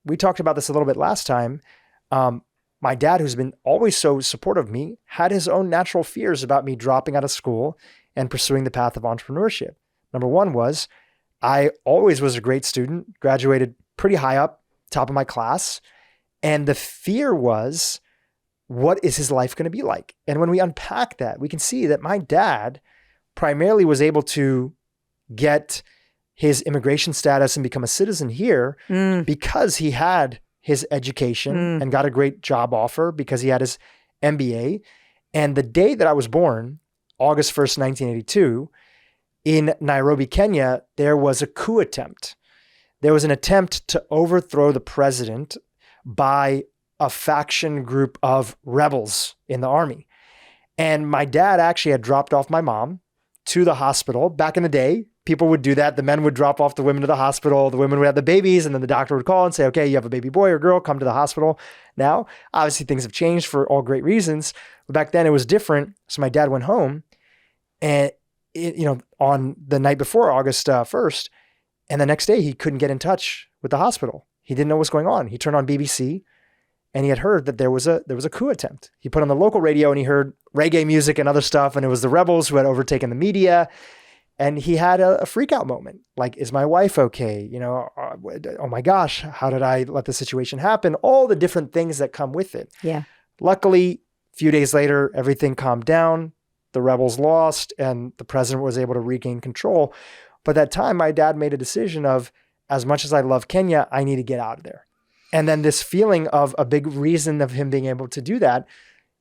We talked about this a little bit last time. My dad, who's been always so supportive of me, had his own natural fears about me dropping out of school and pursuing the path of entrepreneurship. Number one was, I always was a great student, graduated pretty high up, top of my class. And the fear was, what is his life going to be like? And when we unpack that, we can see that my dad primarily was able to get his immigration status and become a citizen here because he had his education and got a great job offer, because he had his MBA. And the day that I was born, August 1st, 1982, in Nairobi, Kenya, there was a coup attempt. There was an attempt to overthrow the president by a faction group of rebels in the army. And my dad actually had dropped off my mom to the hospital. Back in the day, people would do that. The men would drop off the women to the hospital. The women would have the babies, and then the doctor would call and say, okay, you have a baby boy or girl, come to the hospital. Now, obviously things have changed for all great reasons, but back then it was different. So my dad went home and on the night before August 1st, and the next day he couldn't get in touch with the hospital. He didn't know what's going on. He turned on BBC and he had heard that there was a coup attempt. He put on the local radio and he heard reggae music and other stuff, and it was the rebels who had overtaken the media. And he had a freak out moment. Like, is my wife okay? Oh my gosh, how did I let the situation happen? All the different things that come with it. Yeah. Luckily, a few days later, everything calmed down. The rebels lost and the president was able to regain control. But that time, my dad made a decision of, as much as I love Kenya, I need to get out of there. And then this feeling of a big reason of him being able to do that,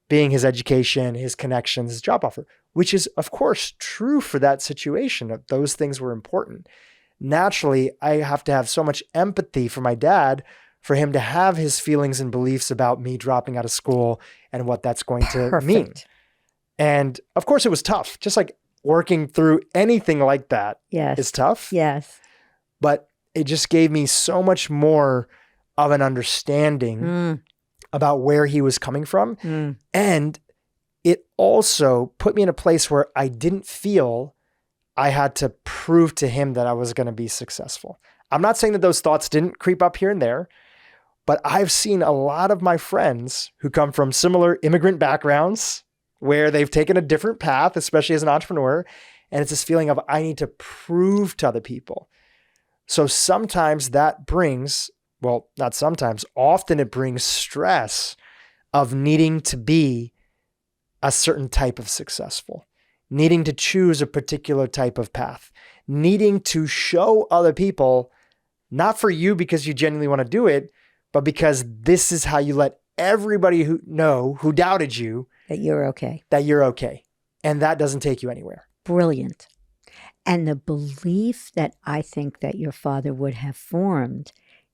being his education, his connections, his job offer, which is, of course, true for that situation. That those things were important. Naturally, I have to have so much empathy for my dad for him to have his feelings and beliefs about me dropping out of school and what that's going to mean. And of course, it was tough. Just like working through anything like that is tough. Yes. But it just gave me so much more of an understanding about where he was coming from. And it also put me in a place where I didn't feel I had to prove to him that I was going to be successful. I'm not saying that those thoughts didn't creep up here and there, but I've seen a lot of my friends who come from similar immigrant backgrounds where they've taken a different path, especially as an entrepreneur. And it's this feeling of, I need to prove to other people. So sometimes that brings, well, not sometimes, often it brings stress of needing to be a certain type of successful, needing to choose a particular type of path, needing to show other people, not for you because you genuinely want to do it, but because this is how you let everybody who doubted you that you're okay. That you're okay. And that doesn't take you anywhere. Brilliant. And the belief that I think that your father would have formed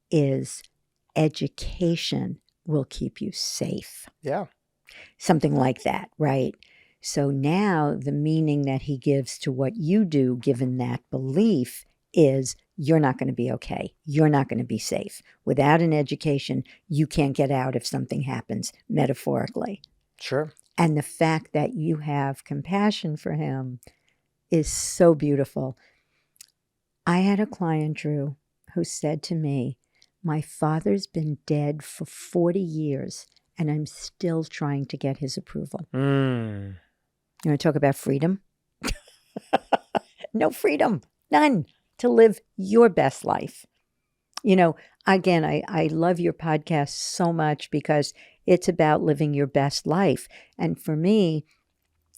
is education will keep you safe. Yeah. Something like that, right? So now the meaning that he gives to what you do, given that belief, is you're not going to be okay. You're not going to be safe. Without an education, you can't get out if something happens, metaphorically. Sure. And the fact that you have compassion for him is so beautiful. I had a client, Dhru, who said to me, my father's been dead for 40 years and I'm still trying to get his approval. You want to talk about freedom? No freedom, none, to live your best life. You know, again, I love your podcast so much because it's about living your best life. And for me,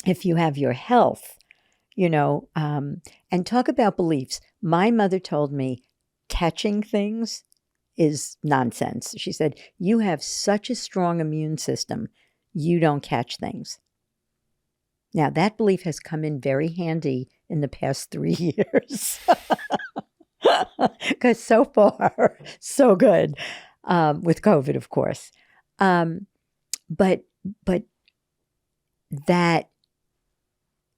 if you have your health, you know, and talk about beliefs. My mother told me catching things is nonsense. She said, you have such a strong immune system, you don't catch things. Now, that belief has come in very handy in the past 3 years. Because so far, so good, with COVID, of course. But that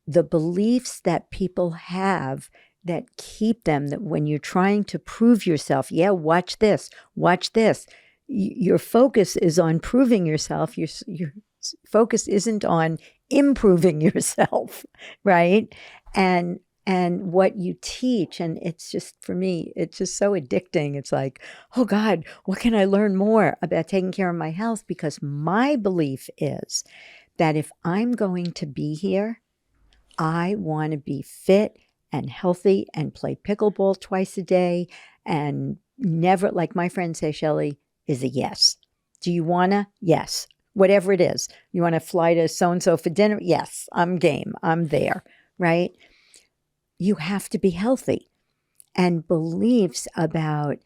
the beliefs that people have that keep them, that when you're trying to prove yourself, yeah, watch this, your focus is on proving yourself. Your focus isn't on improving yourself, right? And what you teach, and it's just, for me, it's just so addicting. It's like, oh God, what can I learn more about taking care of my health? Because my belief is that if I'm going to be here, I want to be fit and healthy and play pickleball twice a day and never, like my friends say, Shelly, is a yes. Do you want to? Yes. Whatever it is. You want to fly to so-and-so for dinner? Yes, I'm game. I'm there, right? You have to be healthy. And beliefs about,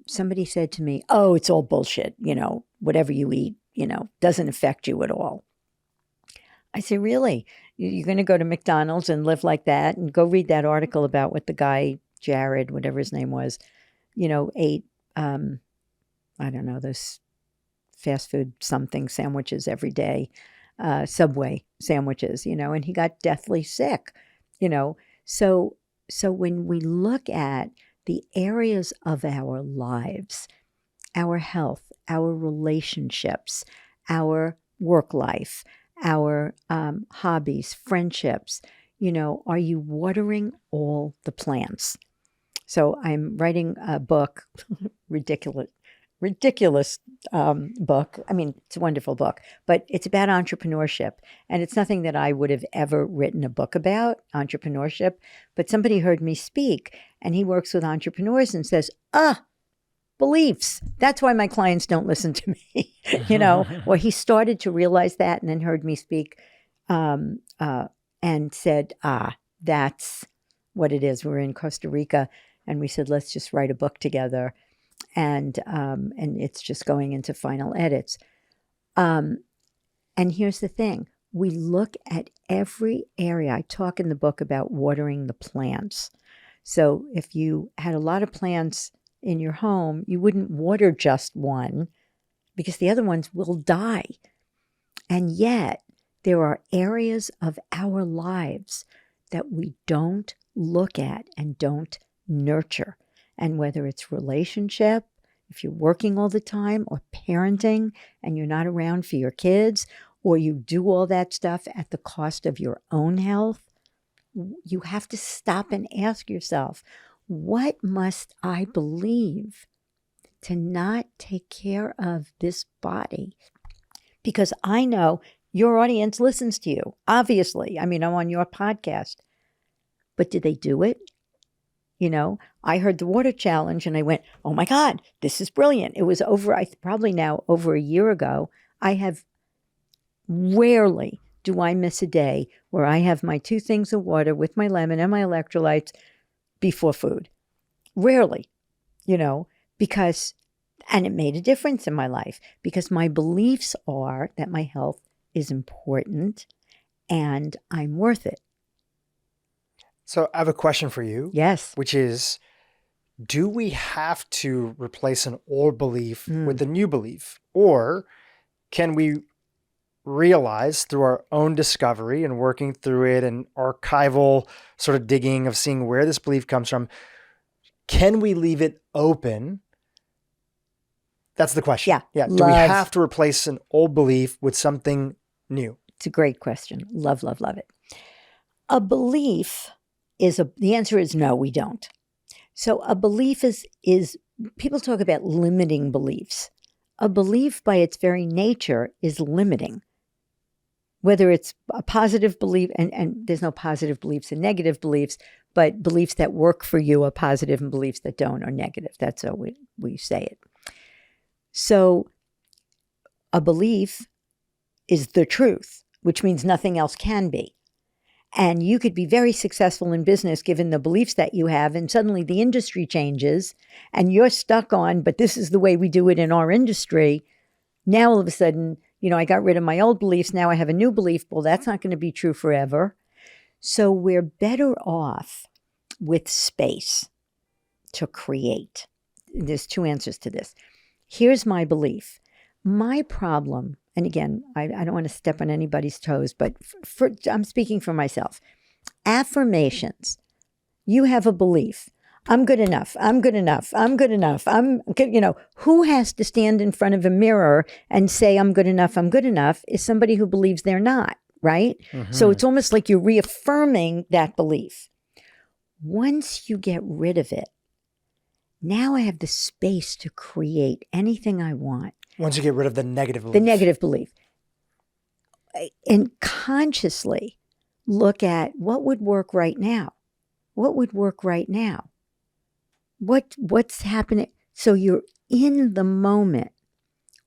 somebody said to me, oh, it's all bullshit. You know, whatever you eat, you know, doesn't affect you at all. I say, really? You're going to go to McDonald's and live like that? And go read that article about what the guy, Jared, whatever his name was, you know, ate, I don't know, those fast food something sandwiches every day, Subway sandwiches, you know, and he got deathly sick, you know. So when we look at the areas of our lives, our health, our relationships, our work life, our hobbies, friendships, you know, are you watering all the plants? So I'm writing a book, ridiculous book. I mean, it's a wonderful book, but it's about entrepreneurship. And it's nothing that I would have ever written a book about, entrepreneurship. But somebody heard me speak, and he works with entrepreneurs and says, beliefs. That's why my clients don't listen to me, you know. Or he started to realize that and then heard me speak and said, that's what it is. We're in Costa Rica, and we said, let's just write a book together. And it's just going into final edits. And here's the thing. We look at every area. I talk in the book about watering the plants. So if you had a lot of plants in your home, you wouldn't water just one because the other ones will die. And yet there are areas of our lives that we don't look at and don't nurture. And whether it's relationship, if you're working all the time, or parenting and you're not around for your kids, or you do all that stuff at the cost of your own health, you have to stop and ask yourself, what must I believe to not take care of this body? Because I know your audience listens to you, obviously. I mean, I'm on your podcast. But did they do it? You know, I heard the water challenge and I went, oh my God, this is brilliant. It was probably now over a year ago. I have Rarely do I miss a day where I have my 2 things of water with my lemon and my electrolytes before food. Rarely, because, and it made a difference in my life because my beliefs are that my health is important and I'm worth it. So I have a question for you. Yes. Which is, do we have to replace an old belief with a new belief? Or can we realize through our own discovery and working through it and archival sort of digging of seeing where this belief comes from, can we leave it open? That's the question. Yeah. Do we have to replace an old belief with something new? It's a great question. Love, love, love it. A belief the answer is no, we don't. So a belief is people talk about limiting beliefs. A belief by its very nature is limiting. Whether it's a positive belief, and there's no positive beliefs and negative beliefs, but beliefs that work for you are positive and beliefs that don't are negative. That's how we say it. So a belief is the truth, which means nothing else can be. And you could be very successful in business given the beliefs that you have, and suddenly the industry changes and you're stuck on, but this is the way we do it in our industry. Now all of a sudden, I got rid of my old beliefs. Now I have a new belief. Well, that's not going to be true forever. So we're better off with space to create. There's 2 answers to this. Here's my belief. My problem, and again, I don't want to step on anybody's toes, but I'm speaking for myself. Affirmations. You have a belief. I'm good enough. I'm good enough. I'm good enough. I'm good. Who has to stand in front of a mirror and say, I'm good enough, I'm good enough, is somebody who believes they're not, right? Mm-hmm. So it's almost like you're reaffirming that belief. Once you get rid of it, now I have the space to create anything I want. Once you get rid of the negative belief. The negative belief. And consciously look at what would work right now. What would work right now? What's happening? So you're in the moment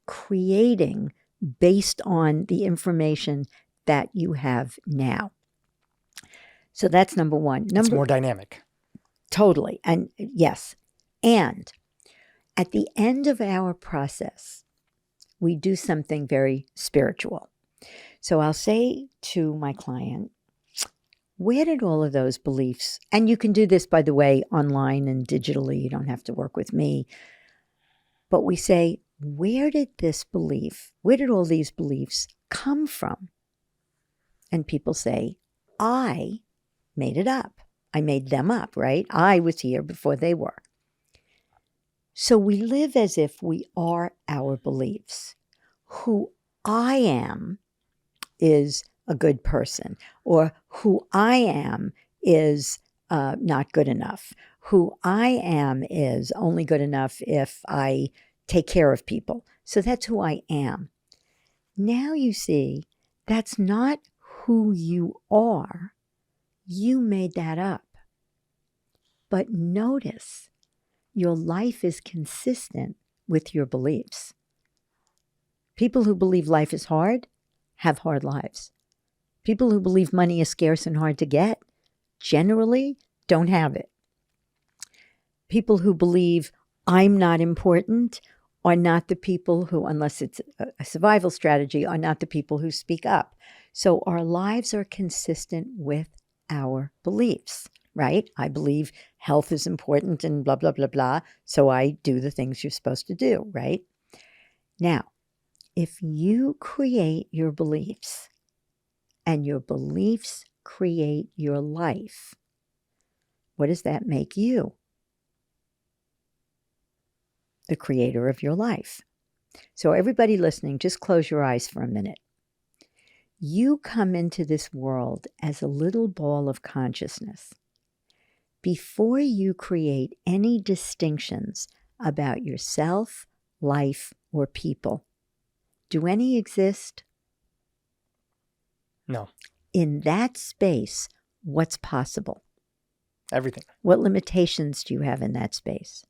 creating based on the information that you have now. So that's number one. It's more dynamic. Totally. And yes. And at the end of our process, we do something very spiritual. So I'll say to my client, where did all of those beliefs, and you can do this, by the way, online and digitally, you don't have to work with me, but we say, where did all these beliefs come from? And people say, I made it up. I made them up, right? I was here before they were. So we live as if we are our beliefs. Who I am is a good person, or who I am is not good enough. Who I am is only good enough if I take care of people. So that's who I am. Now you see, that's not who you are. You made that up. But notice, your life is consistent with your beliefs. People who believe life is hard have hard lives. People who believe money is scarce and hard to get generally don't have it. People who believe I'm not important are not the people who, unless it's a survival strategy, are not the people who speak up. So our lives are consistent with our beliefs, right? I believe health is important and blah, blah, blah, blah. So I do the things you're supposed to do, right? Now, if you create your beliefs and your beliefs create your life, what does that make you? The creator of your life. So everybody listening, just close your eyes for a minute. You come into this world as a little ball of consciousness. Before you create any distinctions about yourself, life, or people, do any exist? No. In that space, what's possible? Everything. What limitations do you have in that space?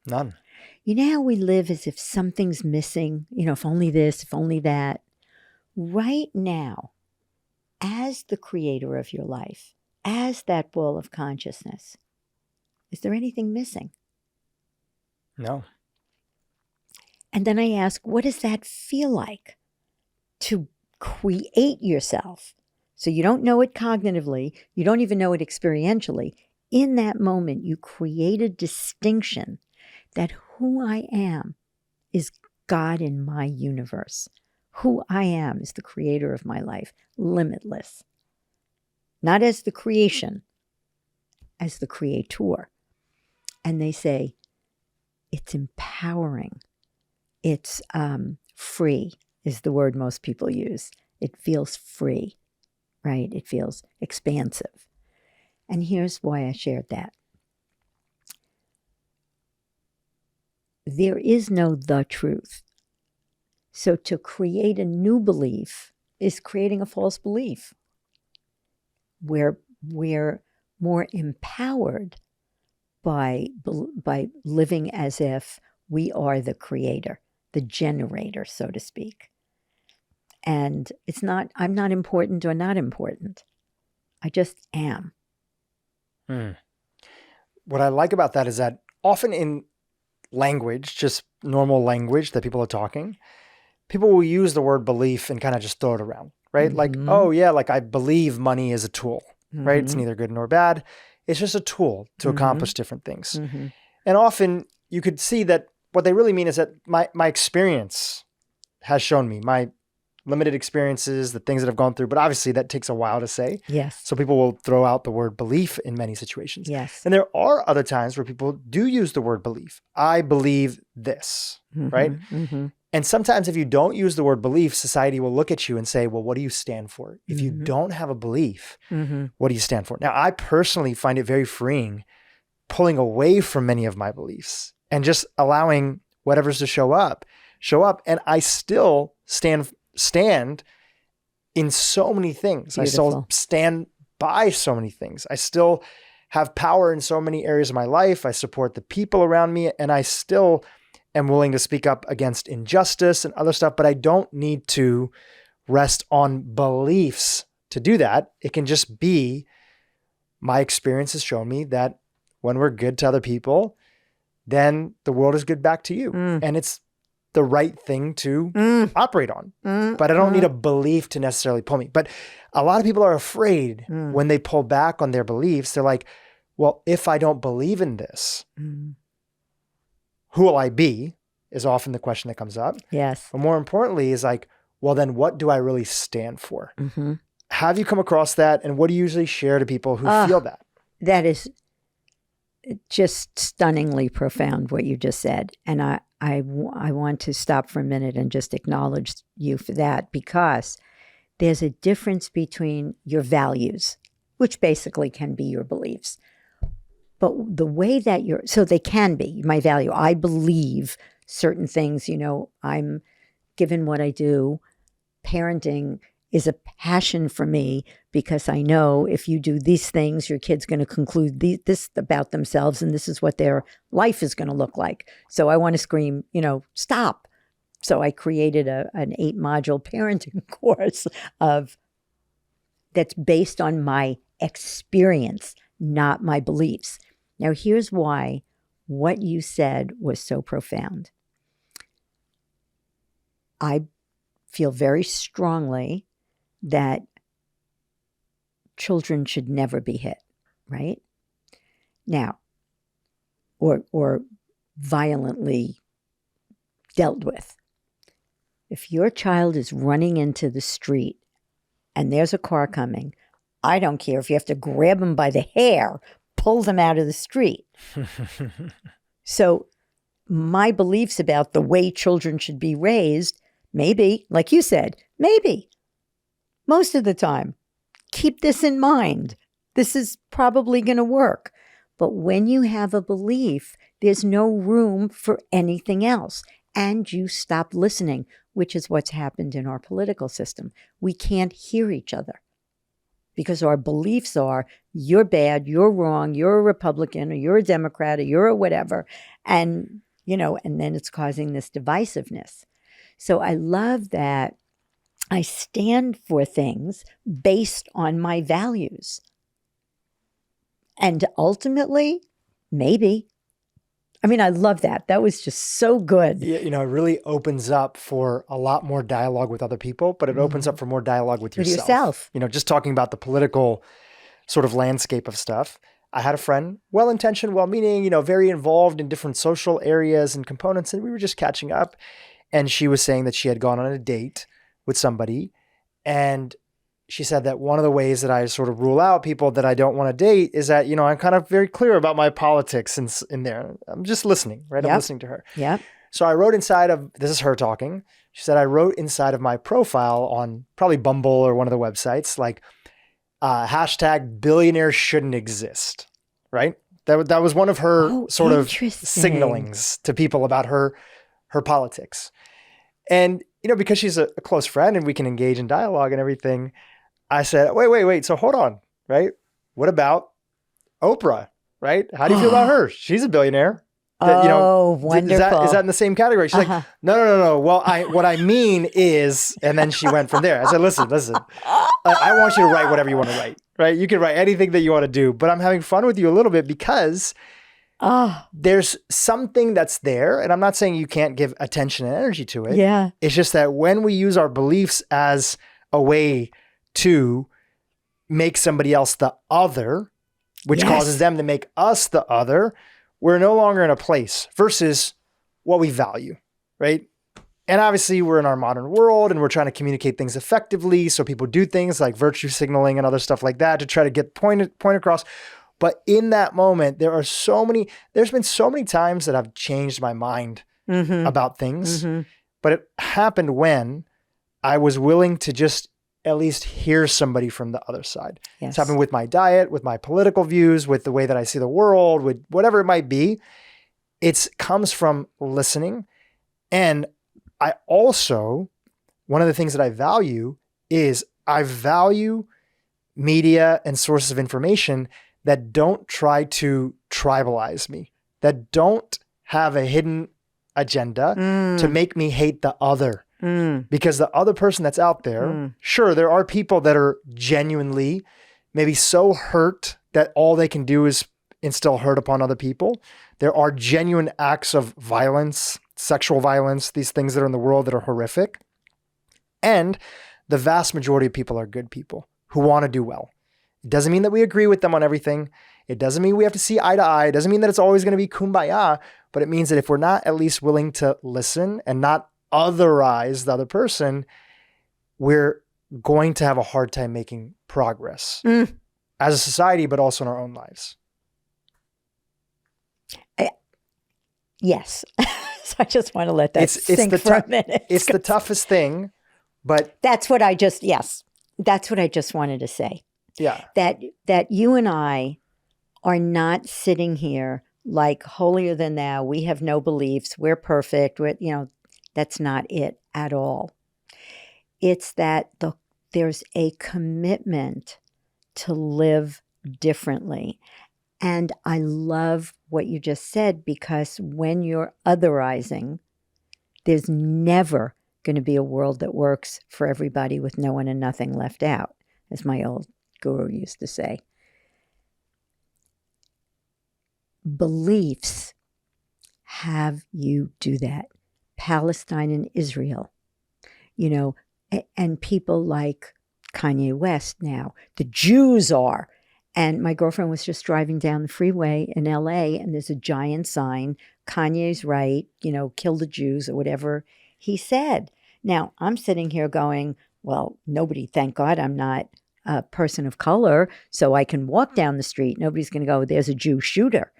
None. You know how we live as if something's missing? If only this, if only that. right now, as the creator of your life, as that ball of consciousness, is there anything missing? No. And then I ask, what does that feel like to create yourself? So you don't know it cognitively, you don't even know it experientially. In that moment, you create a distinction that who I am is God in my universe. Who I am is the creator of my life, limitless. Not as the creation, as the creator. And they say, it's empowering. It's free is the word most people use. It feels free, right? It feels expansive. And here's why I shared that. There is no the truth. So to create a new belief is creating a false belief. We're more empowered by living as if we are the creator, the generator, so to speak. And it's not, I'm not important or not important. I just am. What I like about that is that often in language, just normal language that people are talking, people will use the word belief and kind of just throw it around, right? Mm-hmm. Like, oh yeah, like I believe money is a tool, Mm-hmm. right? It's neither good nor bad. It's just a tool to Mm-hmm. accomplish different things. Mm-hmm. And often you could see that what they really mean is that my experience has shown me, my limited experiences, the things that I've gone through, but obviously that takes a while to say. Yes. So people will throw out the word belief in many situations. Yes. And there are other times where people do use the word belief. I believe this, Mm-hmm. right? Mm-hmm. And sometimes if you don't use the word belief, society will look at you and say, well, what do you stand for? If you Mm-hmm. don't have a belief, Mm-hmm. what do you stand for? Now, I personally find it very freeing pulling away from many of my beliefs and just allowing whatever's to show up. And I still stand in so many things. Beautiful. I still stand by so many things. I still have power in so many areas of my life. I support the people around me, and I still am willing to speak up against injustice and other stuff, but I don't need to rest on beliefs to do that. It can just be my experience has shown me that when we're good to other people, then the world is good back to you. And it's the right thing to operate on. But I don't need a belief to necessarily pull me. But a lot of people are afraid when they pull back on their beliefs. They're like, well, if I don't believe in this, who will I be? Is often the question that comes up. Yes. But more importantly is like, well, then what do I really stand for? Mm-hmm. Have you come across that? And what do you usually share to people who feel that? That is just stunningly profound what you just said. And I want to stop for a minute and just acknowledge you for that, because there's a difference between your values, which basically can be your beliefs. But the way that so they can be my value. I believe certain things, I'm given what I do. Parenting is a passion for me because I know if you do these things, your kid's going to conclude this about themselves, and this is what their life is going to look like. So I want to scream, stop. So I created an 8-module parenting course that's based on my experience, not my beliefs. Now, here's why what you said was so profound. I feel very strongly that children should never be hit, right? Now, or violently dealt with. If your child is running into the street and there's a car coming, I don't care if you have to grab them by the hair, pull them out of the street. So my beliefs about the way children should be raised, maybe, like you said, maybe, most of the time, keep this in mind. This is probably going to work. But when you have a belief, there's no room for anything else. And you stop listening, which is what's happened in our political system. We can't hear each other because our beliefs are, you're bad, you're wrong, you're a Republican, or you're a Democrat, or you're a whatever. And, and then it's causing this divisiveness. So I love that I stand for things based on my values. And ultimately, maybe. I mean, I love that. That was just so good. It really opens up for a lot more dialogue with other people, but it opens up for more dialogue with yourself. Just talking about the political sort of landscape of stuff. I had a friend, well-intentioned, well-meaning, very involved in different social areas and components, and we were just catching up. And she was saying that she had gone on a date with somebody, and she said that one of the ways that I sort of rule out people that I don't want to date is that, I'm kind of very clear about my politics in there. I'm just listening, right? Yep. I'm listening to her. Yeah. So I wrote inside of, this is her talking. She said, I wrote inside of my profile on probably Bumble or one of the websites, like hashtag billionaires shouldn't exist, right? That was one of her sort of signalings to people about her politics. And, because she's a close friend and we can engage in dialogue and everything, I said, wait. So hold on, right? What about Oprah, right? How do you feel about her? She's a billionaire. Wonderful. Is that in the same category? She's like, no. Well, what I mean is, and then she went from there. I said, listen. I want you to write whatever you want to write, right? You can write anything that you want to do, but I'm having fun with you a little bit because there's something that's there. And I'm not saying you can't give attention and energy to it. Yeah. It's just that when we use our beliefs as a way to make somebody else the other, which causes them to make us the other, we're no longer in a place versus what we value, right? And obviously we're in our modern world and we're trying to communicate things effectively. So people do things like virtue signaling and other stuff like that to try to get point across. But in that moment, there's been so many times that I've changed my mind about things, but it happened when I was willing to just at least hear somebody from the other side. Yes. It's happened with my diet, with my political views, with the way that I see the world, with whatever it might be. It comes from listening. And I also, one of the things that I value is I value media and sources of information that don't try to tribalize me, that don't have a hidden agenda to make me hate the other. Because the other person that's out there, sure, there are people that are genuinely maybe so hurt that all they can do is instill hurt upon other people. There are genuine acts of violence, sexual violence, these things that are in the world that are horrific. And the vast majority of people are good people who want to do well. It doesn't mean that we agree with them on everything. It doesn't mean we have to see eye to eye. It doesn't mean that it's always going to be kumbaya, but it means that if we're not at least willing to listen and not otherize the other person, we're going to have a hard time making progress as a society, but also in our own lives. Yes. So I just want to let that sink for a minute. It's the toughest thing, but that's what I just wanted to say. Yeah. That you and I are not sitting here like holier than thou. We have no beliefs. We're perfect. That's not it at all. It's that there's a commitment to live differently. And I love what you just said, because when you're otherizing, there's never going to be a world that works for everybody with no one and nothing left out, as my old guru used to say. Beliefs have you do that. Palestine and Israel, and people like Kanye West now, the Jews are. And my girlfriend was just driving down the freeway in LA, and there's a giant sign, Kanye's right, kill the Jews, or whatever he said. Now, I'm sitting here going, well, thank God I'm not a person of color, so I can walk down the street. Nobody's going to go, there's a Jew shooter.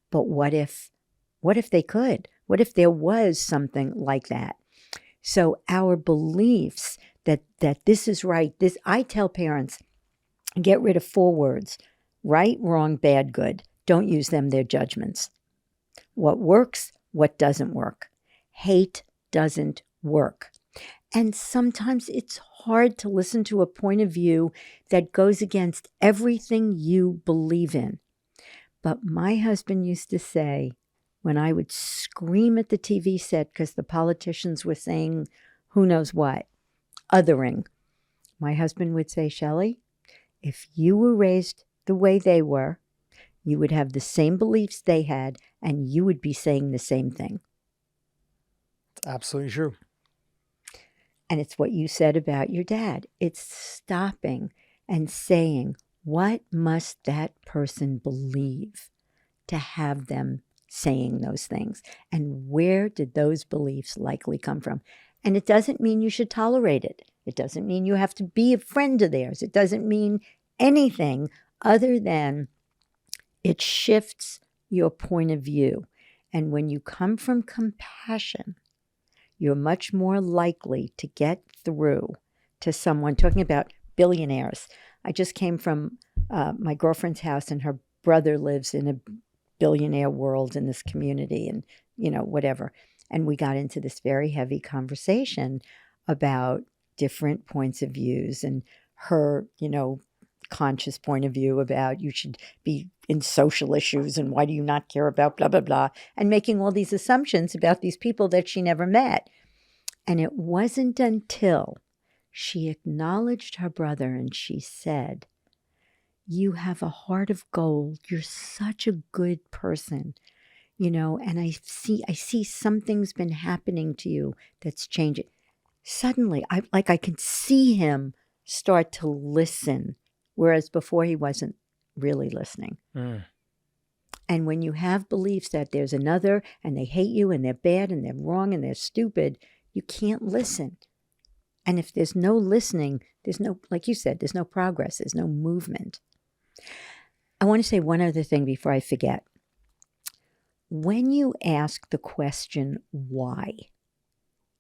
But what if they could? What if there was something like that? So our beliefs that this is right, I tell parents, get rid of 4 words: right, wrong, bad, good. Don't use them, they're judgments. What works, what doesn't work. Hate doesn't work. And sometimes it's hard to listen to a point of view that goes against everything you believe in. But my husband used to say, when I would scream at the TV set because the politicians were saying who knows what, othering. My husband would say, Shelly, if you were raised the way they were, you would have the same beliefs they had, and you would be saying the same thing. It's absolutely true. And it's what you said about your dad. It's stopping and saying, what must that person believe to have them saying those things? And where did those beliefs likely come from? And it doesn't mean you should tolerate it. It doesn't mean you have to be a friend of theirs. It doesn't mean anything other than it shifts your point of view. And when you come from compassion, you're much more likely to get through to someone. Talking about billionaires. I just came from my girlfriend's house, and her brother lives in a billionaire world in this community and, whatever. And we got into this very heavy conversation about different points of views and her, conscious point of view about you should be in social issues and why do you not care about blah, blah, blah, and making all these assumptions about these people that she never met. And it wasn't until she acknowledged her brother and she said, you have a heart of gold. You're such a good person, and I see something's been happening to you that's changing. Suddenly, I can see him start to listen, whereas before he wasn't really listening. Mm. And when you have beliefs that there's another and they hate you and they're bad and they're wrong and they're stupid, you can't listen. And if there's no listening, there's no, like you said, there's no progress, there's no movement. I want to say one other thing before I forget. When you ask the question, why?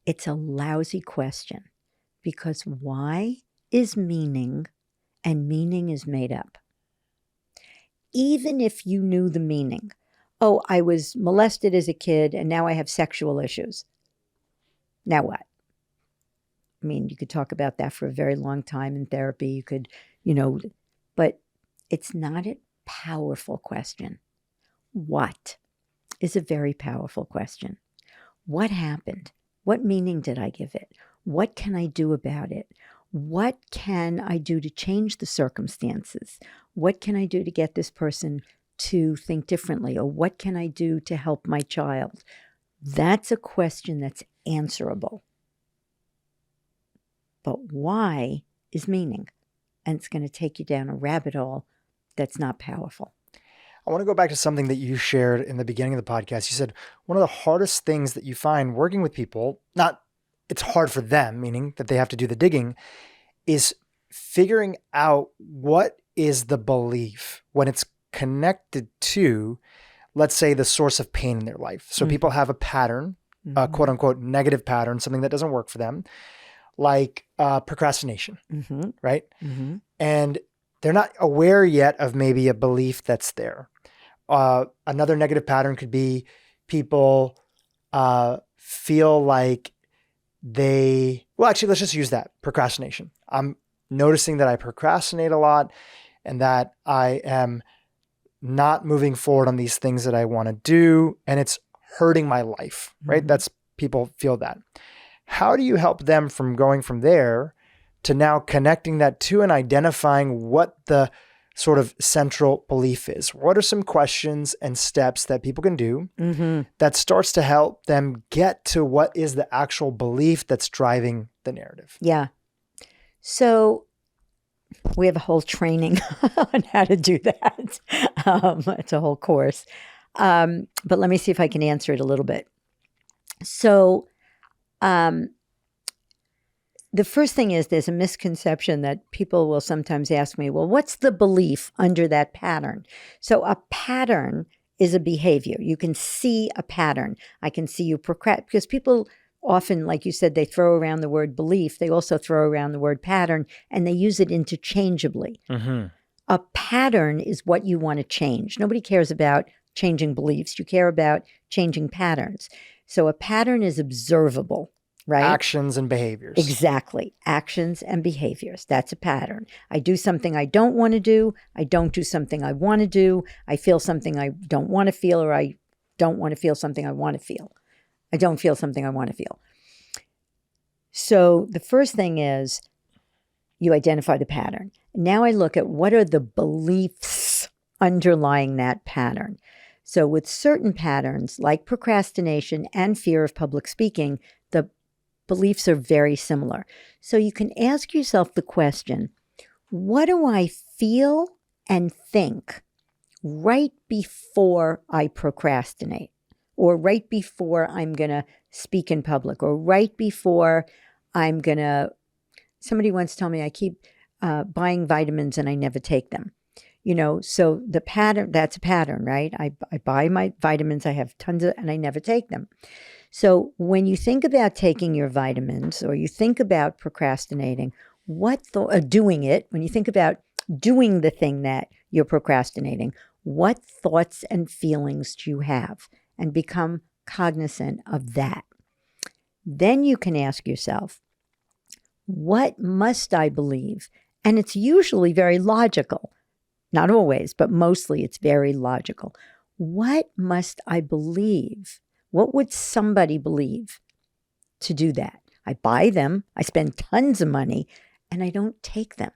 It's a lousy question because why is meaning and meaning is made up. Even if you knew the meaning, oh, I was molested as a kid and now I have sexual issues. Now what? I mean, you could talk about that for a very long time in therapy. You could, but it's not a powerful question. What is a very powerful question. What happened? What meaning did I give it? What can I do about it? What can I do to change the circumstances? What can I do to get this person to think differently? Or what can I do to help my child? That's a question that's answerable. But why is meaning? And it's going to take you down a rabbit hole that's not powerful. I want to go back to something that you shared in the beginning of the podcast. You said one of the hardest things that you find working with people, not it's hard for them, meaning that they have to do the digging, is figuring out what is the belief when it's connected to, let's say, the source of pain in their life. So people have a pattern, a quote unquote negative pattern, something that doesn't work for them, like procrastination, right? And they're not aware yet of maybe a belief that's there. Another negative pattern could be people feel like let's just use that, procrastination. I'm noticing that I procrastinate a lot and that I am not moving forward on these things that I want to do, and it's hurting my life, right? That's people feel that. How do you help them from going from there to now connecting that to and identifying what the sort of central belief is? What are some questions and steps that people can do that starts to help them get to what is the actual belief that's driving the narrative? Yeah. So we have a whole training on how to do that. It's a whole course. But let me see if I can answer it a little bit. So the first thing is there's a misconception that people will sometimes ask me, well, what's the belief under that pattern? So a pattern is a behavior. You can see a pattern. I can see you procrastinate, because people often, like you said, they throw around the word belief. They also throw around the word pattern, and they use it interchangeably. A pattern is what you want to change. Nobody cares about changing beliefs. You care about changing patterns. So a pattern is observable. Right? Actions and behaviors. Exactly. Actions and behaviors. That's a pattern. I do something I don't want to do. I don't do something I want to do. I feel something I don't want to feel, or I don't want to feel something I want to feel. I don't feel something I want to feel. So the first thing is you identify the pattern. Now I look at what are the beliefs underlying that pattern. So with certain patterns like procrastination and fear of public speaking, the beliefs are very similar. So you can ask yourself the question, what do I feel and think right before I procrastinate, or right before I'm going to speak in public, or right before I'm going to, somebody once told me I keep buying vitamins and I never take them. So the pattern, that's a pattern, right? I buy my vitamins, I have tons of, and I never take them. So when you think about taking your vitamins, or you think about procrastinating, doing it, when you think about doing the thing that you're procrastinating, what thoughts and feelings do you have? And become cognizant of that. Then you can ask yourself, what must I believe? And it's usually very logical. Not always, but mostly it's very logical. What must I believe? What would somebody believe to do that? I buy them, I spend tons of money, and I don't take them,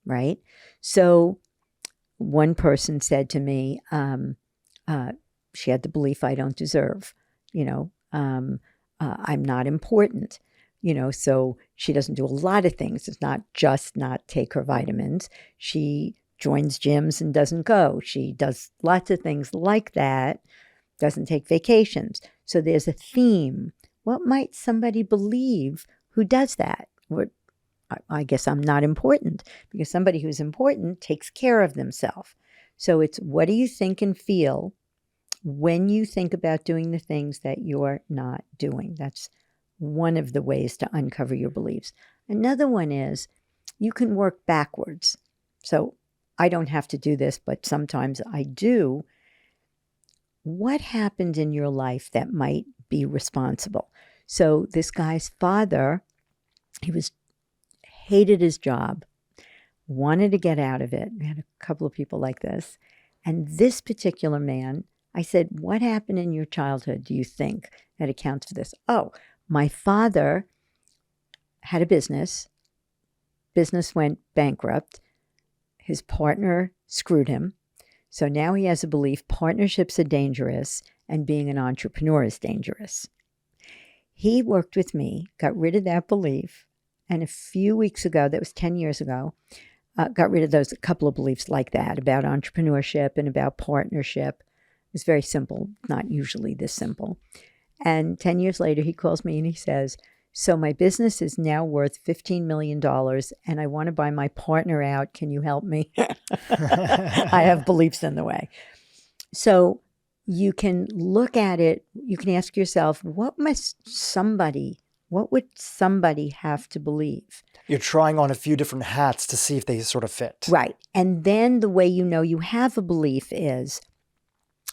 right? So one person said to me, she had the belief I don't deserve, I'm not important, so she doesn't do a lot of things. It's not just not take her vitamins. She joins gyms and doesn't go. She does lots of things like that, doesn't take vacations. So there's a theme. What might somebody believe who does that? I guess I'm not important, because somebody who's important takes care of themselves. So it's, what do you think and feel when you think about doing the things that you're not doing? That's one of the ways to uncover your beliefs. Another one is you can work backwards. So I don't have to do this, but sometimes I do. What happened in your life that might be responsible? So this guy's father, hated his job, wanted to get out of it. We had a couple of people like this. And this particular man, I said, what happened in your childhood do you think that accounts for this? Oh, my father had a business. Business went bankrupt. His partner screwed him. So now he has a belief partnerships are dangerous and being an entrepreneur is dangerous. He worked with me, got rid of that belief. And a few weeks ago, that was 10 years ago, got rid of those, a couple of beliefs like that about entrepreneurship and about partnership. It was very simple, not usually this simple. And 10 years later, he calls me and he says, so my business is now worth $15 million and I want to buy my partner out. Can you help me? I have beliefs in the way. So you can look at it. You can ask yourself, what would somebody have to believe? You're trying on a few different hats to see if they sort of fit. Right. And then the way you know you have a belief is,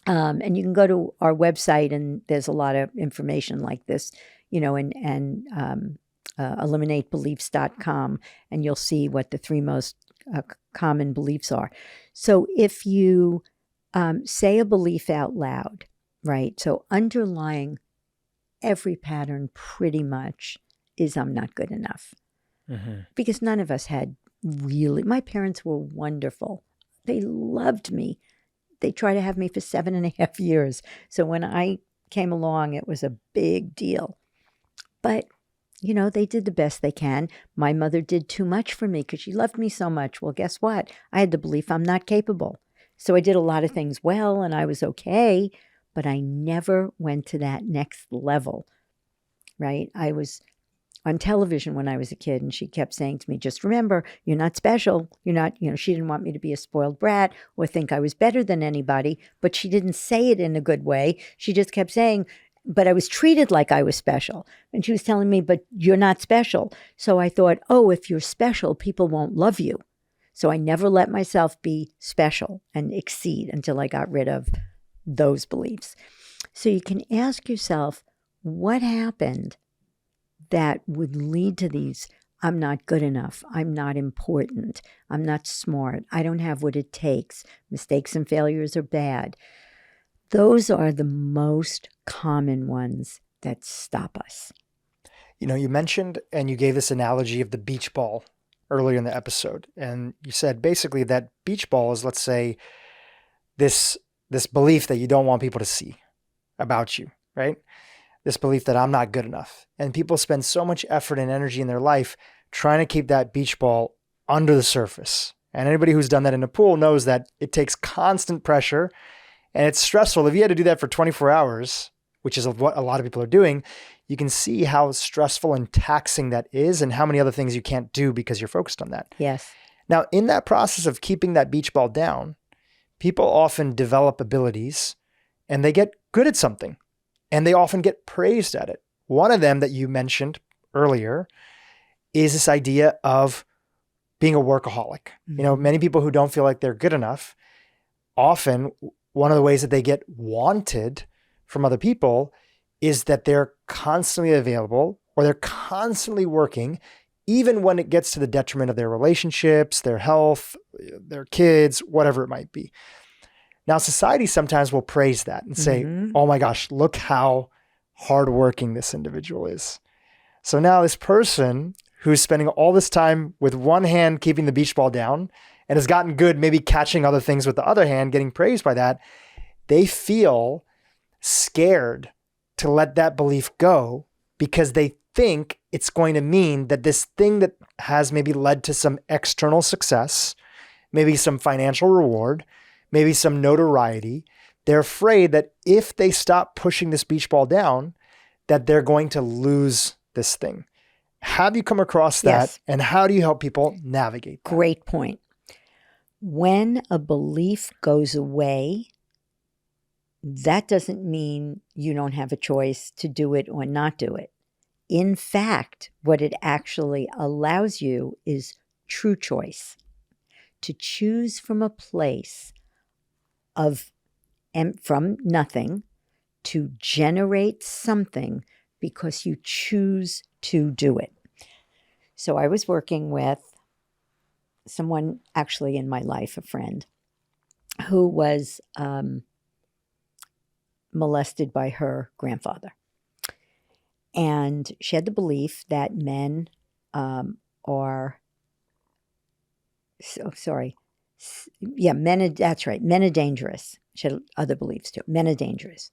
and you can go to our website and there's a lot of information like this, and eliminatebeliefs.com, and you'll see what the three most common beliefs are. So if you say a belief out loud, right? So underlying every pattern pretty much is I'm not good enough. Mm-hmm. Because none of us had really, my parents were wonderful. They loved me. They tried to have me for 7.5 years. So when I came along, it was a big deal. But, they did the best they can. My mother did too much for me because she loved me so much. Well, guess what? I had the belief I'm not capable. So I did a lot of things well and I was okay, but I never went to that next level, right? I was on television when I was a kid and she kept saying to me, just remember, you're not special. You're not, she didn't want me to be a spoiled brat or think I was better than anybody, but she didn't say it in a good way. She just kept saying, but I was treated like I was special. And she was telling me, but you're not special. So I thought, if you're special, people won't love you. So I never let myself be special and exceed until I got rid of those beliefs. So you can ask yourself, what happened that would lead to these? I'm not good enough. I'm not important. I'm not smart. I don't have what it takes. Mistakes and failures are bad. Those are the most common ones that stop us. You mentioned and you gave this analogy of the beach ball earlier in the episode. And you said basically that beach ball is, let's say, this belief that you don't want people to see about you, right? This belief that I'm not good enough. And people spend so much effort and energy in their life trying to keep that beach ball under the surface. And anybody who's done that in a pool knows that it takes constant pressure and it's stressful. If you had to do that for 24 hours, which is what a lot of people are doing, you can see how stressful and taxing that is and how many other things you can't do because you're focused on that. Yes. Now, in that process of keeping that beach ball down, people often develop abilities and they get good at something and they often get praised at it. One of them that you mentioned earlier is this idea of being a workaholic. Mm-hmm. Many people who don't feel like they're good enough, often one of the ways that they get wanted from other people is that they're constantly available or they're constantly working, even when it gets to the detriment of their relationships, their health, their kids, whatever it might be. Now, society sometimes will praise that and say, oh my gosh, look how hardworking this individual is. So now this person who's spending all this time with one hand keeping the beach ball down and has gotten good, maybe catching other things with the other hand, getting praised by that, they feel scared to let that belief go because they think it's going to mean that this thing that has maybe led to some external success, maybe some financial reward, maybe some notoriety, they're afraid that if they stop pushing this beach ball down, that they're going to lose this thing. Have you come across that? Yes. And how do you help people navigate that? Great point. When a belief goes away, that doesn't mean you don't have a choice to do it or not do it. In fact, what it actually allows you is true choice. To choose from a place of from nothing to generate something because you choose to do it. So I was working with someone actually in my life, a friend, who was molested by her grandfather. And she had the belief that men men are dangerous. She had other beliefs too. Men are dangerous.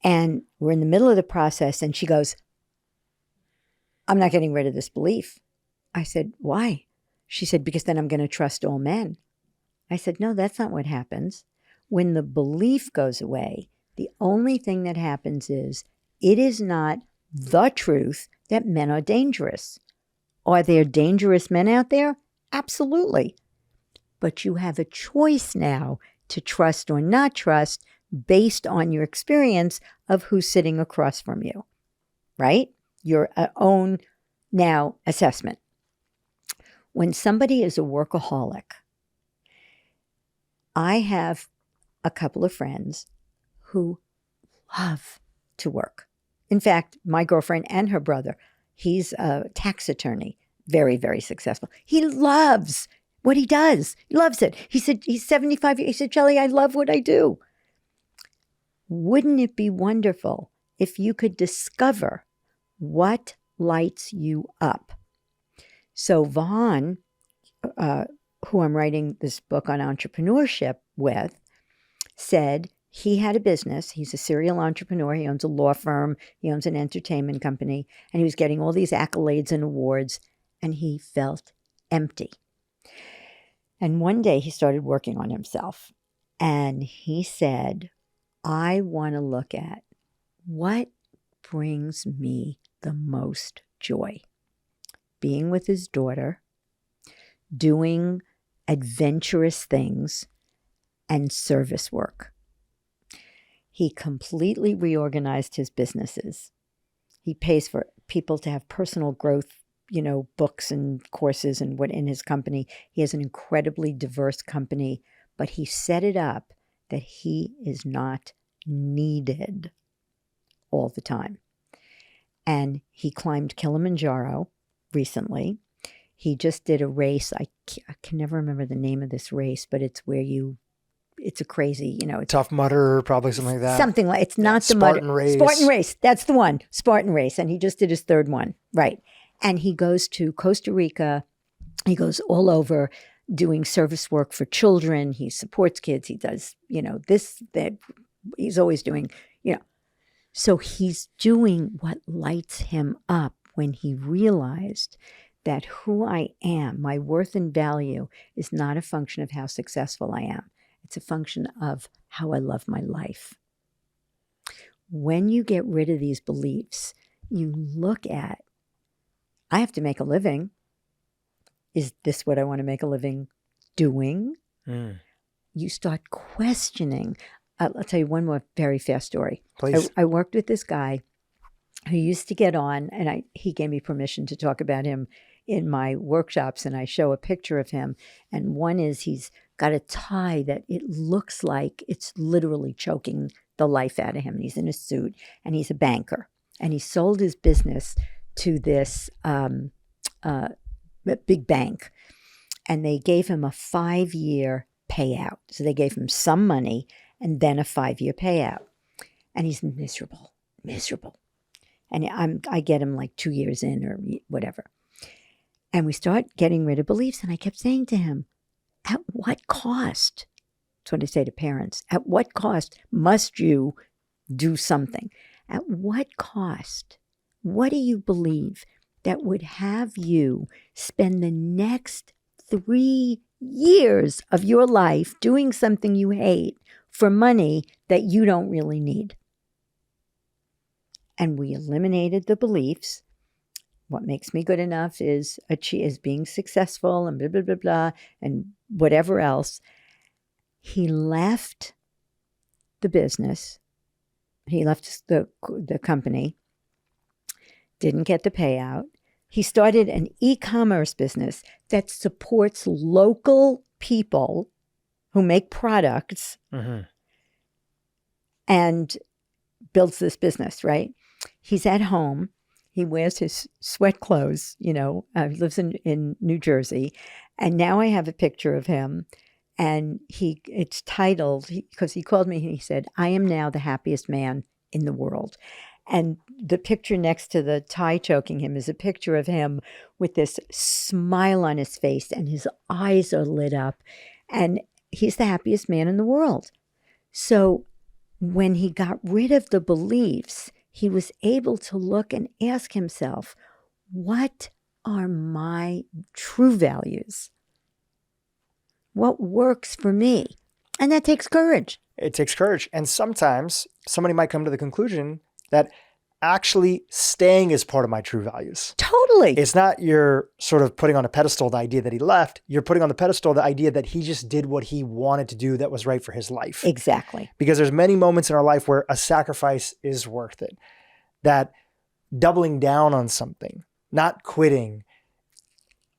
And we're in the middle of the process and she goes, I'm not getting rid of this belief. I said, why? She said, because then I'm going to trust all men. I said, no, that's not what happens. When the belief goes away, the only thing that happens is it is not the truth that men are dangerous. Are there dangerous men out there? Absolutely. But you have a choice now to trust or not trust based on your experience of who's sitting across from you, right? Your own now assessment. When somebody is a workaholic, I have a couple of friends who love to work. In fact, my girlfriend and her brother, he's a tax attorney, very, very successful. He loves what he does. He loves it. He said, he's 75 years. He said, Shelly, I love what I do. Wouldn't it be wonderful if you could discover what lights you up? So Vaughn, who I'm writing this book on entrepreneurship with, said he had a business. He's a serial entrepreneur. He owns a law firm. He owns an entertainment company. And he was getting all these accolades and awards. And he felt empty. And one day he started working on himself. And he said, I want to look at what brings me the most joy. Being with his daughter, doing adventurous things, and service work. He completely reorganized his businesses. He pays for people to have personal growth, books and courses and what in his company. He has an incredibly diverse company, but he set it up that he is not needed all the time. And he climbed Kilimanjaro recently. He just did a race. I can never remember the name of this race, but it's where it's a crazy, it's Tough Mudder, probably something like that. something like, it's not the Spartan Mudder. Race. Spartan Race. That's the one. Spartan Race. And he just did his third one. Right. And he goes to Costa Rica. He goes all over doing service work for children. He supports kids. He does, this, that. He's always doing, So he's doing what lights him up when he realized that who I am, my worth and value, is not a function of how successful I am. It's a function of how I love my life. When you get rid of these beliefs, you look at, I have to make a living. Is this what I want to make a living doing? You start questioning. I'll tell you one more very fast story. Please. I worked with this guy who used to get on, and he gave me permission to talk about him in my workshops, and I show a picture of him. And one is he's got a tie that it looks like it's literally choking the life out of him. He's in a suit, and he's a banker. And he sold his business to this big bank, and they gave him a 5-year payout. So they gave him some money and then a 5-year payout. And he's miserable. And I get him like 2 years in or whatever. And we start getting rid of beliefs. And I kept saying to him, at what cost? That's what I say to parents. At what cost must you do something? At what cost? What do you believe that would have you spend the next 3 years of your life doing something you hate for money that you don't really need? And we eliminated the beliefs. What makes me good enough is being successful and blah, blah, blah, blah, and whatever else. He left the business. He left the company, didn't get the payout. He started an e-commerce business that supports local people who make products and builds this business, right? He's at home. He wears his sweat clothes, he lives in New Jersey. And now I have a picture of him, and it's titled, because he called me and he said, I am now the happiest man in the world. And the picture next to the tie choking him is a picture of him with this smile on his face, and his eyes are lit up, and he's the happiest man in the world. So when he got rid of the beliefs, he was able to look and ask himself, what are my true values? What works for me? And that takes courage. It takes courage. And sometimes somebody might come to the conclusion that actually staying is part of my true values. Totally. It's not you're sort of putting on a pedestal the idea that he left. You're putting on the pedestal the idea that he just did what he wanted to do that was right for his life. Exactly. Because there's many moments in our life where a sacrifice is worth it. That doubling down on something, not quitting.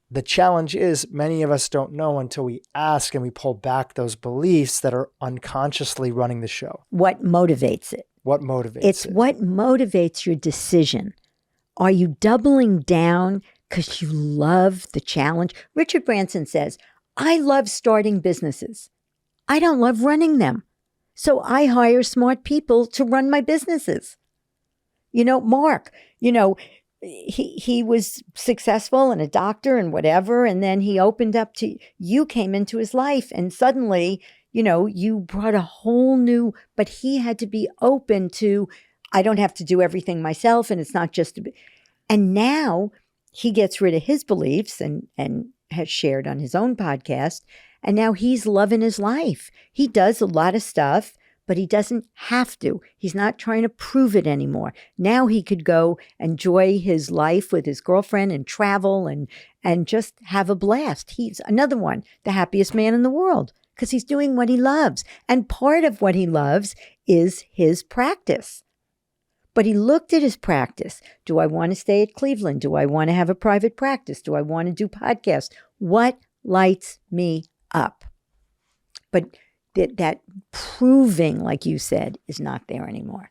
The challenge is many of us don't know until we ask and we pull back those beliefs that are unconsciously running the show. What motivates it? What motivates It's it? what motivates your decision. Are you doubling down because you love the challenge? Richard Branson says, I love starting businesses. I don't love running them. So I hire smart people to run my businesses. Mark, he was successful and a doctor and whatever. And then he opened up to, you came into his life, and suddenly, you brought a whole new, but he had to be open to, I don't have to do everything myself. And it's not just, and now he gets rid of his beliefs and has shared on his own podcast. And now he's loving his life. He does a lot of stuff, but he doesn't have to. He's not trying to prove it anymore. Now he could go enjoy his life with his girlfriend and travel and just have a blast. He's another one, the happiest man in the world, because he's doing what he loves. And part of what he loves is his practice. But he looked at his practice. Do I want to stay at Cleveland? Do I want to have a private practice? Do I want to do podcasts? What lights me up? But that proving, like you said, is not there anymore.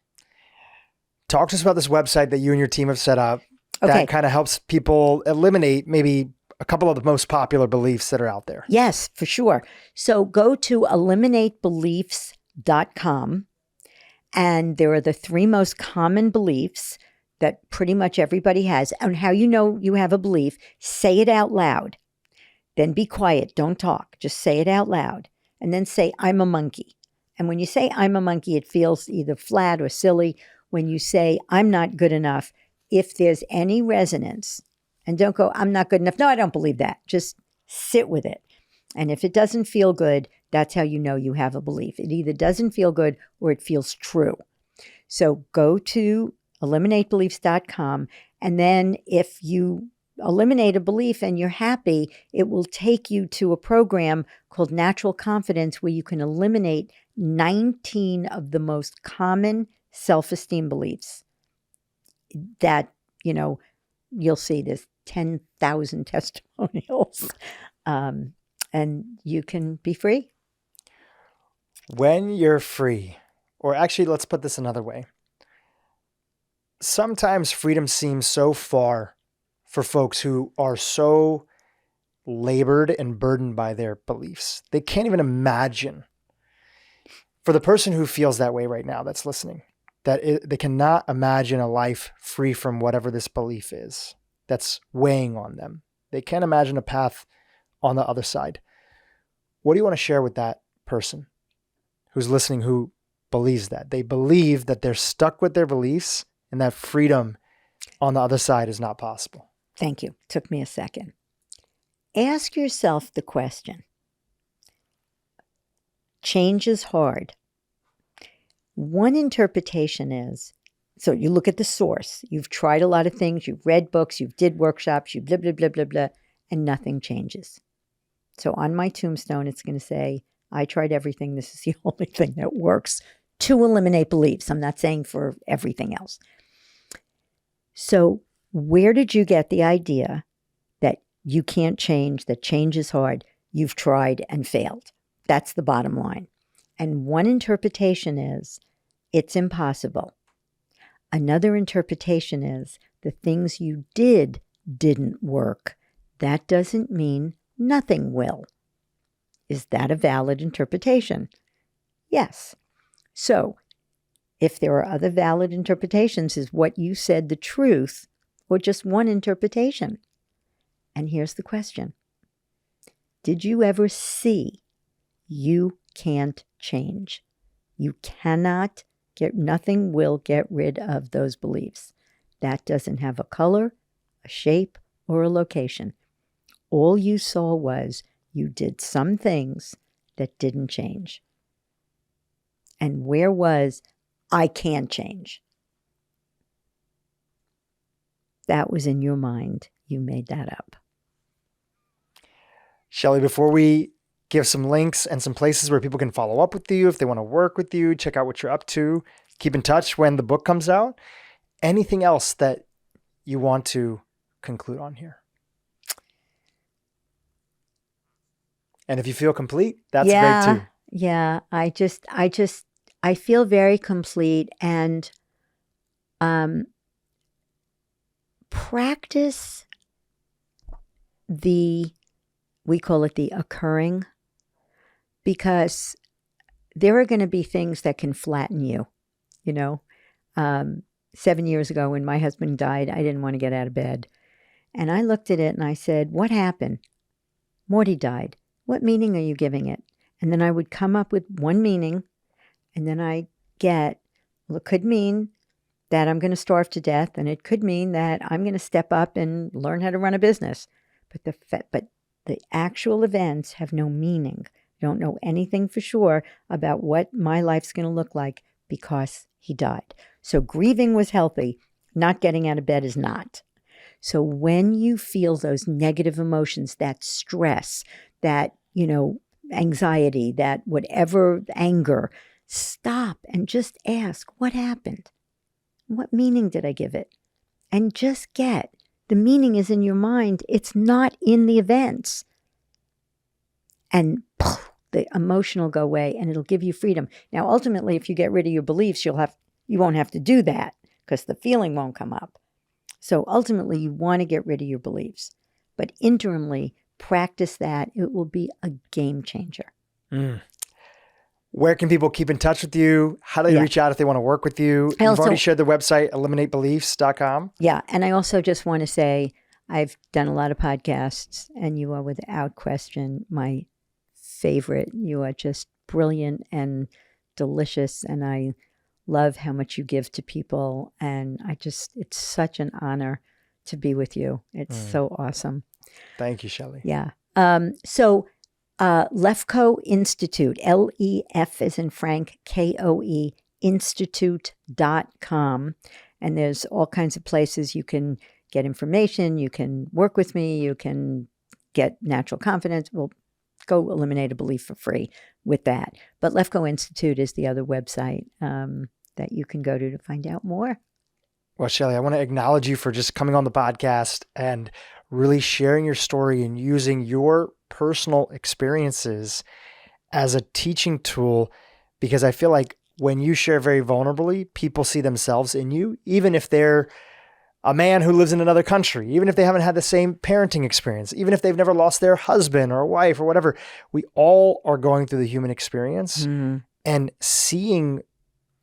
Talk to us about this website that you and your team have set up that kind of helps people eliminate maybe a couple of the most popular beliefs that are out there. Yes, for sure. So go to eliminatebeliefs.com, and there are the 3 most common beliefs that pretty much everybody has. And how you know you have a belief, say it out loud. Then be quiet. Don't talk. Just say it out loud. And then say, I'm a monkey. And when you say I'm a monkey, it feels either flat or silly. When you say I'm not good enough, if there's any resonance, and don't go, I'm not good enough. No, I don't believe that. Just sit with it. And if it doesn't feel good, that's how you know you have a belief. It either doesn't feel good or it feels true. So go to eliminatebeliefs.com. And then if you eliminate a belief and you're happy, it will take you to a program called Natural Confidence, where you can eliminate 19 of the most common self-esteem beliefs that, you'll see there's 10,000 testimonials, and you can be free. When you're free, or actually, let's put this another way. Sometimes freedom seems so far for folks who are so labored and burdened by their beliefs. They can't even imagine. For the person who feels that way right now that's listening, they cannot imagine a life free from whatever this belief is that's weighing on them. They can't imagine a path on the other side. What do you want to share with that person who's listening who believes that? They believe that they're stuck with their beliefs and that freedom on the other side is not possible. Thank you. Took me a second. Ask yourself the question. Change is hard. One interpretation is, so you look at the source. You've tried a lot of things. You've read books. You've did workshops. You've blah, blah, blah, blah, blah, and nothing changes. So on my tombstone, it's going to say, I tried everything. This is the only thing that works to eliminate beliefs. I'm not saying for everything else. So where did you get the idea that you can't change, that change is hard? You've tried and failed. That's the bottom line. And one interpretation is, it's impossible. Another interpretation is, the things you didn't work. That doesn't mean nothing will. Is that a valid interpretation? Yes. So, if there are other valid interpretations, is what you said the truth or just one interpretation? And here's the question. Did you ever see you can't change? You cannot nothing will get rid of those beliefs. That doesn't have a color, a shape, or a location. All you saw was you did some things that didn't change. And where was, I can't change? That was in your mind. You made that up. Shelly, before we give some links and some places where people can follow up with you, if they want to work with you, check out what you're up to, keep in touch when the book comes out, anything else that you want to conclude on here? And if you feel complete, that's great too. Yeah. I feel very complete, and practice we call it the occurring, because there are going to be things that can flatten you. 7 years ago when my husband died, I didn't want to get out of bed. And I looked at it and I said, what happened? Morty died. What meaning are you giving it? And then I would come up with one meaning, and then I get, well, it could mean that I'm going to starve to death, and it could mean that I'm going to step up and learn how to run a business. But the actual events have no meaning. I don't know anything for sure about what my life's going to look like because he died. So grieving was healthy. Not getting out of bed is not. So when you feel those negative emotions, that stress, that, anxiety, that whatever, anger, stop and just ask, what happened? What meaning did I give it? And just get, the meaning is in your mind. It's not in the events. And the emotion will go away, and it'll give you freedom. Now, ultimately, if you get rid of your beliefs, you won't have to do that because the feeling won't come up. So ultimately, you want to get rid of your beliefs. But interimly, practice that. It will be a game changer. Where can people keep in touch with you? How do they reach out if they want to work with you? You've already shared the website, eliminatebeliefs.com. Yeah. And I also just want to say, I've done a lot of podcasts, and you are without question my favorite. You are just brilliant and delicious, and I love how much you give to people. And it's such an honor to be with you. It's so awesome. Thank you, Shelly. Yeah. So Lefkoe Institute, LEF as in Frank, KOE, institute.com. And there's all kinds of places you can get information. You can work with me. You can get natural confidence. We'll go eliminate a belief for free with that. But Lefkoe Institute is the other website that you can go to find out more. Well, Shelly, I want to acknowledge you for just coming on the podcast and really sharing your story and using your personal experiences as a teaching tool, because I feel like when you share very vulnerably, people see themselves in you, even if they're a man who lives in another country, even if they haven't had the same parenting experience, even if they've never lost their husband or wife or whatever. We all are going through the human experience, and seeing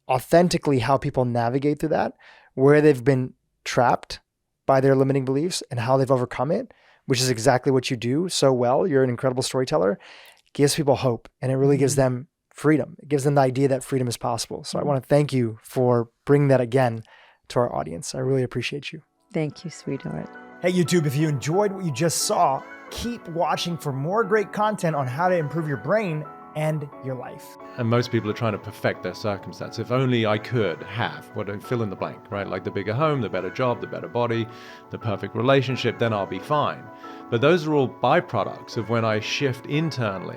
authentically how people navigate through that, where they've been trapped by their limiting beliefs and how they've overcome it, which is exactly what you do so well. You're an incredible storyteller. Gives people hope, and it really gives them freedom. It gives them the idea that freedom is possible. So I want to thank you for bringing that again to our audience. I really appreciate you. Thank you, sweetheart. Hey, YouTube, if you enjoyed what you just saw, keep watching for more great content on how to improve your brain and your life. And most people are trying to perfect their circumstance. If only I could have, fill in the blank, right? Like the bigger home, the better job, the better body, the perfect relationship, then I'll be fine. But those are all byproducts of when I shift internally